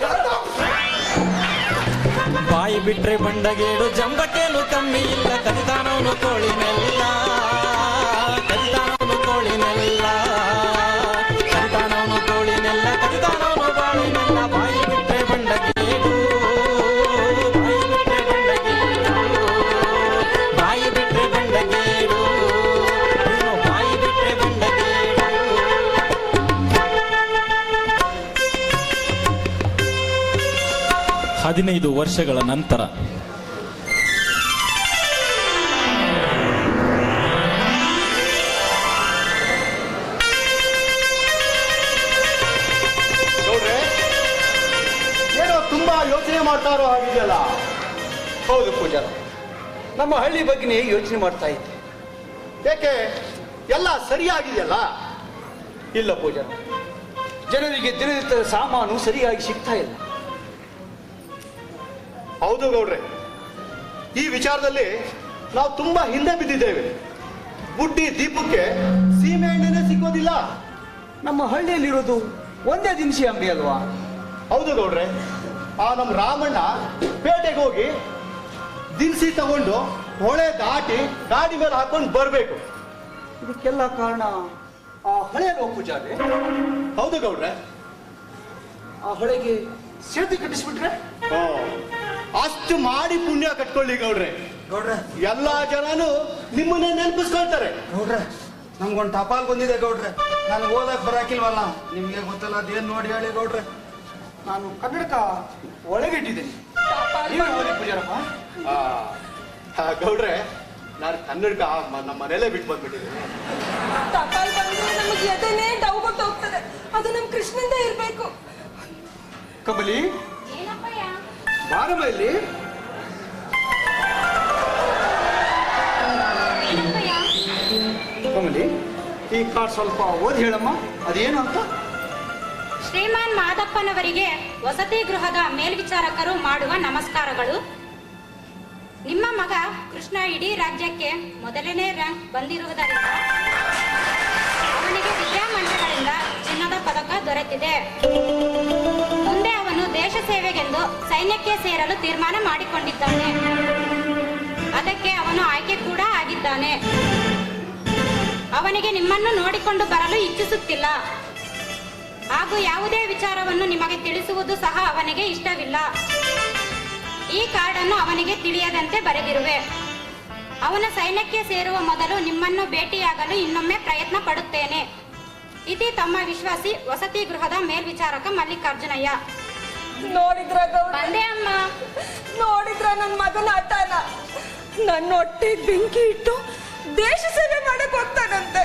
ಬಾಯಿ ಬಿಟ್ರೆ ಬಂಡಗೇಡು, ಜಂಬಕ್ಕೇನು ಕಮ್ಮಿ ಇಲ್ಲ. ಕದಿತಾನವನು ಕೋಳಿನೆಲ್ಲ, ಕದಿತಾನವನು ಕೋಳಿನೆಲ್ಲ, ಕದಿತಾನವನು ಕೋಳಿನೆಲ್ಲ, ಕದಿತಾನವನು ಬಾಳಿನೆಲ್ಲ. ಬಾಯಿ ಬಿಟ್ರೆ ಬಂಡಗೇಡು, ಬಾಯಿ ಬಿಟ್ರೆ ಬಂಡಗೇಡು, ಬಾಯಿ ಬಿಟ್ರೆ ಬಂಡಗೇಡು, ಬಾಯಿ ಬಿಟ್ರೆ ಬಂಡಗೇಡು. 15 ವರ್ಷಗಳ ನಂತರ ಏನೋ ತುಂಬಾ ಯೋಚನೆ ಮಾಡ್ತಾರೋ ಆಗಿದೆಯಲ್ಲ. ಹೌದು ಪೂಜಾರ, ನಮ್ಮ ಹಳ್ಳಿ ಬಗ್ಗೆ ಯೋಚನೆ ಮಾಡ್ತಾ ಇದ್ದೆ. ಯಾಕೆ ಎಲ್ಲ ಸರಿಯಾಗಿದೆಯಲ್ಲ? ಇಲ್ಲ ಪೂಜಾರ, ಜನರಿಗೆ ದಿನನಿತ್ಯದ ಸಾಮಾನು ಸರಿಯಾಗಿ ಸಿಗ್ತಾ ಇಲ್ಲ. ಹೌದು ಗೌಡ್ರೆ, ಈ ವಿಚಾರದಲ್ಲಿ ನಾವು ತುಂಬಾ ಹಿಂದೆ ಬಿದ್ದಿದ್ದೇವೆ. ಬುಡ್ಡಿ ದೀಪಕ್ಕೆ ಸೀಮೆ ಎಣ್ಣೆನೇ ಸಿಗೋದಿಲ್ಲ. ನಮ್ಮ ಹಳ್ಳಿಯಲ್ಲಿರೋದು ಒಂದೇ ದಿನಸಿ ಅಂಗಡಿ ಅಲ್ವಾ? ಹೌದು ಗೌಡ್ರೆ, ಆ ನಮ್ಮ ರಾಮಣ್ಣ ಪೇಟೆಗೆ ಹೋಗಿ ದಿನಸಿ ತಗೊಂಡು ಹೊಳೆ ದಾಟಿ ಗಾಡಿ ಮೇಲೆ ಹಾಕೊಂಡು ಬರ್ಬೇಕು. ಇದಕ್ಕೆಲ್ಲ ಕಾರಣ ಆ ಹಳೆ ಪೂಜಾರಿ. ಹೌದು ಗೌಡ್ರೆ, ಆ ಹೊಳೆಗೆ ಸೇತುವೆ ಕಟ್ಟಿಸ್ಬಿಟ್ರೆ ಅಷ್ಟು ಮಾಡಿ ಪುಣ್ಯ ಕಟ್ಕೊಳ್ಳಿ ಗೌಡ್ರೆ. ಗೌಡ್ರೆ, ಎಲ್ಲಾ ಜನನು ನಿಮ್ಮನ್ನೇ ನೆನಪಿಸ್ಕೊಳ್ತಾರೆ. ಗೌಡ್ರೆ, ನಮ್ಗೊಂದು ಟಪಾಲ್ ಬಂದಿದೆ ಗೌಡ್ರೆ. ನಾನು ಓದಕ್ ಬರಾಕಿಲ್ವಲ್ಲ, ನಿಮ್ಗೆ ಗೊತ್ತಲ್ಲ, ಅದೇನ್ ನೋಡಿ ಹೇಳಿ ಗೌಡ್ರೆ. ನಾನು ಕನ್ನಡಕ ಒಳಗಿಟ್ಟಿದ್ದೀನಿ. ನೀವೇ ಓದಿ ಪೂಜಾರಪ್ಪ. ಗೌಡ್ರೆ, ನಾನು ಕನ್ನಡಕ ನಮ್ಮ ಮನೆಯಲ್ಲೇ ಬಿಟ್ಟು ಬಂದ್ಬಿಟ್ಟಿದ್ದೀನಿ. ಟಪಾಲ್ ಬಂದ್ರೆ ನಮಗೆ ಎದೆನೇ ಡೌಗೊಟ್ಟು ಹೋಗ್ತದೆ. ಅದು ನಮ್ ಕೃಷ್ಣಂದ ಇರ್ಬೇಕು. ಕಮಲಿ, ಬಾರಮ್ಮ ಇಲ್ಲಿ. ಕಮಲಿ, ಈ ಕಾರ್ಡ್ ಸ್ವಲ್ಪ ಓದಿ ಹೇಳಮ್ಮ, ಅದೇನು ಅಂತ. ಶ್ರೀಮಾನ್ ಮಾದಪ್ಪನವರಿಗೆ ವಸತಿ ಗೃಹದ ಮೇಲ್ವಿಚಾರಕರು ಮಾಡುವ ನಮಸ್ಕಾರಗಳು. ನಿಮ್ಮ ಮಗ ಕೃಷ್ಣ ಇಡೀ ರಾಜ್ಯಕ್ಕೆ ಮೊದಲನೇ ರ್ಯಾಂಕ್ ಬಂದಿರುವುದರಿಂದ ಅವನಿಗೆ ವಿದ್ಯಾಮಂಡಲಗಳಿಂದ ಚಿನ್ನದ ಪದಕ ದೊರೆತಿದೆ. ಮುಂದೆ ಅವನು ದೇಶ ಸೇವೆಗೆಂದು ಸೈನ್ಯಕ್ಕೆ ಸೇರಲು ತೀರ್ಮಾನ ಮಾಡಿಕೊಂಡಿದ್ದಾನೆ. ಅದಕ್ಕೆ ಅವನು ಆಯ್ಕೆ ಕೂಡ ಆಗಿದ್ದಾನೆ. ಅವನಿಗೆ ನಿಮ್ಮನ್ನು ನೋಡಿಕೊಂಡು ಬರಲು ಇಚ್ಛಿಸುತ್ತಿಲ್ಲ ಹಾಗೂ ಯಾವುದೇ ವಿಚಾರವನ್ನು ನಿಮಗೆ ತಿಳಿಸುವುದು ಸಹ ಅವನಿಗೆ ಇಷ್ಟವಿಲ್ಲ. ಈ ಕಾರ್ಡನ್ನು ಅವನಿಗೆ ತಿಳಿಯದಂತೆ ಬರೆದಿರುವೆ. ಅವನ ಸೈನ್ಯಕ್ಕೆ ಸೇರುವ ಮೊದಲು ನಿಮ್ಮನ್ನು ಭೇಟಿಯಾಗಲು ಇನ್ನೊಮ್ಮೆ ಪ್ರಯತ್ನ ಪಡುತ್ತೇನೆ. ಇತಿ ತಮ್ಮ ವಿಶ್ವಾಸಿ ವಸತಿ ಗೃಹದ ಮೇಲ್ವಿಚಾರಕ ಮಲ್ಲಿಕಾರ್ಜುನಯ್ಯ. ನೋಡಿದ್ರ ಬಂದೆ ಅಮ್ಮ. ನೋಡಿದ್ರ ನನ್ ಮಗನ ಆಟನ ನನ್ನ ಹೊಟ್ಟೆಗೆ ಬೆಂಕಿ ಇಟ್ಟು ದೇಶ ಸೇವೆ ಮಾಡಕ್ ಹೋಗ್ತಾನಂತೆ.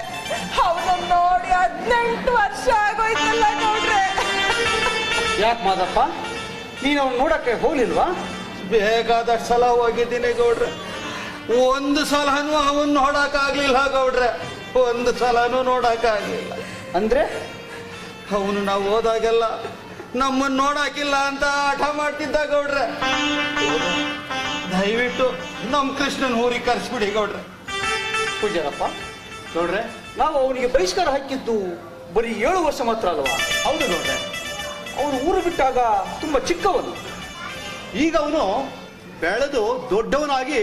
ಅವನನ್ನ ನೋಡಿ 18 ವರ್ಷ ಆಗೋಯ್ತಲ್ಲ ನೋಡ್ರೆ. ಯಾಕೆ ಮಾದಪ್ಪ, ನೀನು ಅವ್ನು ನೋಡಕ್ಕೆ ಹೋಗ್ಲಿಲ್ವಾ? ಬೇಕಾದಷ್ಟು ಸಲ ಹೋಗಿದ್ದೀನಿ ಗೌಡ್ರೆ. ಒಂದು ಸಲನೂ ಅವನ್ ನೋಡಕ್ಕಾಗ್ಲಿಲ್ಲ ಗೌಡ್ರೆ. ಒಂದು ಸಲನೂ ನೋಡಕ್ಕಾಗ್ಲಿಲ್ಲ. ಅಂದ್ರೆ ಅವನು ನಾವು ಹೋದಾಗೆಲ್ಲ ನಮ್ಮನ್ನ ನೋಡಾಕಿಲ್ಲ ಅಂತ ಹಠ ಮಾಡ್ತಿದ್ದ ಗೌಡ್ರೆ. ದಯವಿಟ್ಟು ನಮ್ ಕೃಷ್ಣನ್ ಊರಿಗೆ ಕರ್ಸ್ಬಿಡಿ ಗೌಡ್ರೆ. ಪೂಜಾರಪ್ಪ, ನೋಡ್ರೆ, ನಾವು ಅವನಿಗೆ ಬಹಿಷ್ಕಾರ ಹಾಕಿದ್ದು ಬರೀ 7 ವರ್ಷ ಮಾತ್ರ ಅಲ್ವಾ? ಹೌದು ನೋಡ್ರೆ, ಅವನು ಊರು ಬಿಟ್ಟಾಗ ತುಂಬಾ ಚಿಕ್ಕವನು. ಈಗ ಅವನು ಬೆಳೆದು ದೊಡ್ಡವನಾಗಿ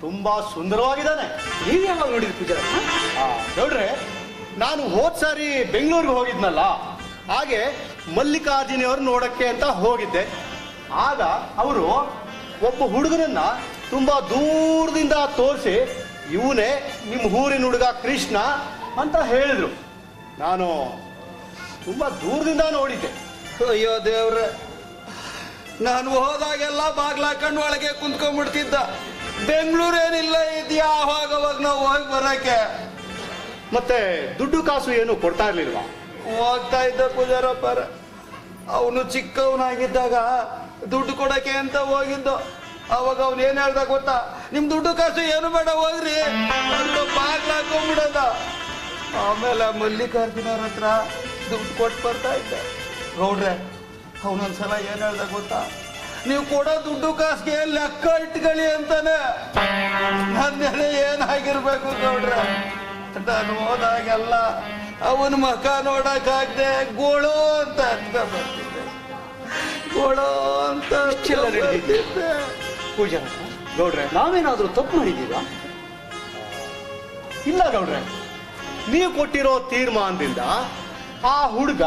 ತುಂಬಾ ಸುಂದರವಾಗಿದ್ದಾನೆ. ನೀವು ಯಾವಾಗ ನೋಡಿದ್ರಿ ಪೂಜಾರಪ್ಪ? ನೋಡ್ರೆ, ನಾನು ಹೋದ್ ಸಾರಿ ಬೆಂಗಳೂರಿಗೆ ಹೋಗಿದ್ನಲ್ಲ, ಹಾಗೆ ಮಲ್ಲಿಕಾರ್ಜುನಿಯವ್ರು ನೋಡಕ್ಕೆ ಅಂತ ಹೋಗಿದ್ದೆ. ಆಗ ಅವರು ಒಬ್ಬ ಹುಡುಗನನ್ನ ತುಂಬಾ ದೂರದಿಂದ ತೋರಿಸಿ, ಇವನೇ ನಿಮ್ಮ ಊರಿನ ಹುಡುಗ ಕೃಷ್ಣ ಅಂತ ಹೇಳಿದ್ರು. ನಾನು ತುಂಬಾ ದೂರದಿಂದ ನೋಡಿದ್ದೆ. ಅಯ್ಯೋ ದೇವ್ರೆ, ನಾನು ಹೋದಾಗೆಲ್ಲ ಬಾಗ್ಲಾಕೊಂಡು ಒಳಗೆ ಕುಂತ್ಕೊಂಡ್ಬಿಡ್ತಿದ್ದ. ಬೆಂಗಳೂರೇನಿಲ್ಲ ಇದ್ಯಾ ಅವಾಗ ನಾವು ಹೋಗಿ ಬರಕ್ಕೆ. ಮತ್ತೆ ದುಡ್ಡು ಕಾಸು ಏನು ಕೊಡ್ತಾ ಇರ್ಲಿಲ್ವಾ? ಹೋಗ್ತಾ ಇದ್ದ ಪೂಜಾರಪ್ಪರ. ಅವನು ಚಿಕ್ಕವನಾಗಿದ್ದಾಗ ದುಡ್ಡು ಕೊಡಕ್ಕೆ ಅಂತ ಹೋಗಿದ್ದು. ಅವಾಗ ಅವ್ನು ಏನ್ ಹೇಳ್ದ ಗೊತ್ತಾ? ನಿಮ್ ದುಡ್ಡು ಕಾಸು ಏನು ಬೇಡ, ಹೋಗ್ರಿ ಅಂತ ಬಾಗ್ಲಾಕೊಂಡ್ಬಿಡದ. ಆಮೇಲೆ ಮಲ್ಲಿಕಾರ್ಜುನವ್ರ ಹತ್ರ ದುಡ್ಡು ಕೊಟ್ಟು ಬರ್ತಾ ಇದ್ದೆ. ಗೌಡ್ರೆ, ಅವನೊಂದ್ಸಲ ಏನ್ ಹೇಳ್ದ ಗೊತ್ತಾ? ನೀವು ಕೊಡೋ ದುಡ್ಡು ಕಾಸಿಗೆ ಲೆಕ್ಕ ಇಟ್ಕೊಳ್ಳಿ ಅಂತಾನೆ. ನನ್ನೆಲೆ ಏನಾಗಿರ್ಬೇಕು ಗೌಡ್ರೆ? ನಾನು ಹೋದಾಗೆಲ್ಲ ಅವನ ಮಖ ನೋಡಕ್ಕಾಗ್ದೆ ಗೋಳೋ ಅಂತ ಬರ್ತಿದ್ದೆ. ಗೋಳೋ ಅಂತ ಪೂಜಾ ಗೌಡ್ರೆ, ನಾವೇನಾದ್ರೂ ತಪ್ಪು ಮಾಡಿದ್ದೀವಾ? ಇಲ್ಲ ಗೌಡ್ರೆ, ನೀವು ಕೊಟ್ಟಿರೋ ತೀರ್ಮಾನದಿಂದ ಆ ಹುಡುಗ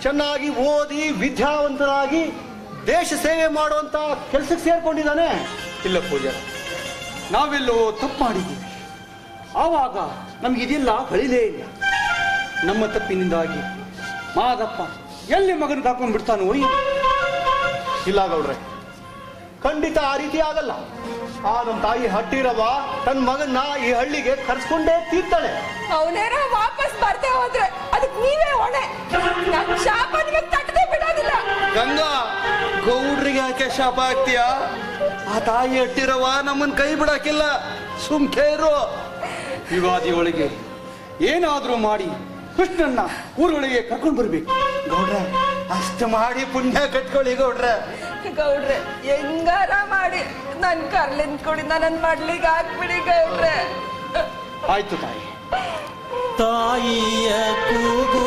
ಚೆನ್ನಾಗಿ ಓದಿ ವಿದ್ಯಾವಂತನಾಗಿ ದೇಶ ಸೇವೆ ಮಾಡುವಂತ ಕೆಲಸಕ್ಕೆ ಸೇರ್ಕೊಂಡಿದ್ದಾನೆ. ಇಲ್ಲ ಪೂಜಾ, ನಾವೆಲ್ಲೋ ತಪ್ಪು ಮಾಡಿದ್ದೀವಿ. ಆವಾಗ ನಮ್ಗಿದೆಲ್ಲ ಕಳೀಲೇ ಇಲ್ಲ. ನಮ್ಮ ತಪ್ಪಿನಿಂದಾಗಿ ಮಾದಪ್ಪ ಎಲ್ಲಿ ಮಗನಿಗೆ ಹಾಕೊಂಡ್ ಬಿಡ್ತಾನೋ. ಇಲ್ಲ ಗೌಡ್ರೆ, ಖಂಡಿತ ಆ ರೀತಿ ಆಗಲ್ಲ. ಆ ನಮ್ಮ ತಾಯಿ ಹಟ್ಟಿರವ ತನ್ನ ಮಗನ್ನ ಈ ಹಳ್ಳಿಗೆ ಕರ್ಸ್ಕೊಂಡೇ ತೀರ್ತಾಳೆ. ಅವನೇನ ವಾಪಸ್ ಬರ್ದೇ ಹೋದ್ರೆ ಅದಕ್ಕೆ ನೀವೇ ಹೊಣೆ. ನನ್ ಶಾಪ ನಿಮಗೆ ತಟ್ಟದೆ ಬಿಡೋದಿಲ್ಲ. ಗಂಗಾ, ಗೌಡ್ರಿಗೆ ಯಾಕೆ ಶಾಪ ಆಗ್ತೀಯ? ಆ ತಾಯಿ ಹಟ್ಟಿರವ ನಮ್ಮನ್ ಕೈ ಬಿಡಾಕಿಲ್ಲ. ಸುಮ್ಕೆ ಇರು. ಯುಗಾದಿ ಒಳಗೆ ಏನಾದ್ರೂ ಮಾಡಿ ಕೃಷ್ಣನ್ನ ಊರೊಳಗೆ ಕರ್ಕೊಂಡು ಬರ್ಬೇಕು. ಗೌಡ್ರೆ, ಅಷ್ಟು ಮಾಡಿ ಪುಣ್ಯ ಕಟ್ಕೊಳ್ಳಿ ಗೌಡ್ರೆ. ಗೌಡ್ರೆ, ಹೆಂಗಾರ ಮಾಡಿ ನನ್ ಕರ್ಲಿಂದ ಕೊಡಿ, ನನ್ನ ಮಡ್ಲಿಗೆ ಹಾಕ್ಬಿಡಿ ಗೌಡ್ರೆ. ಆಯ್ತು ತಾಯಿ. ತಾಯಿಯ ಕೂಗು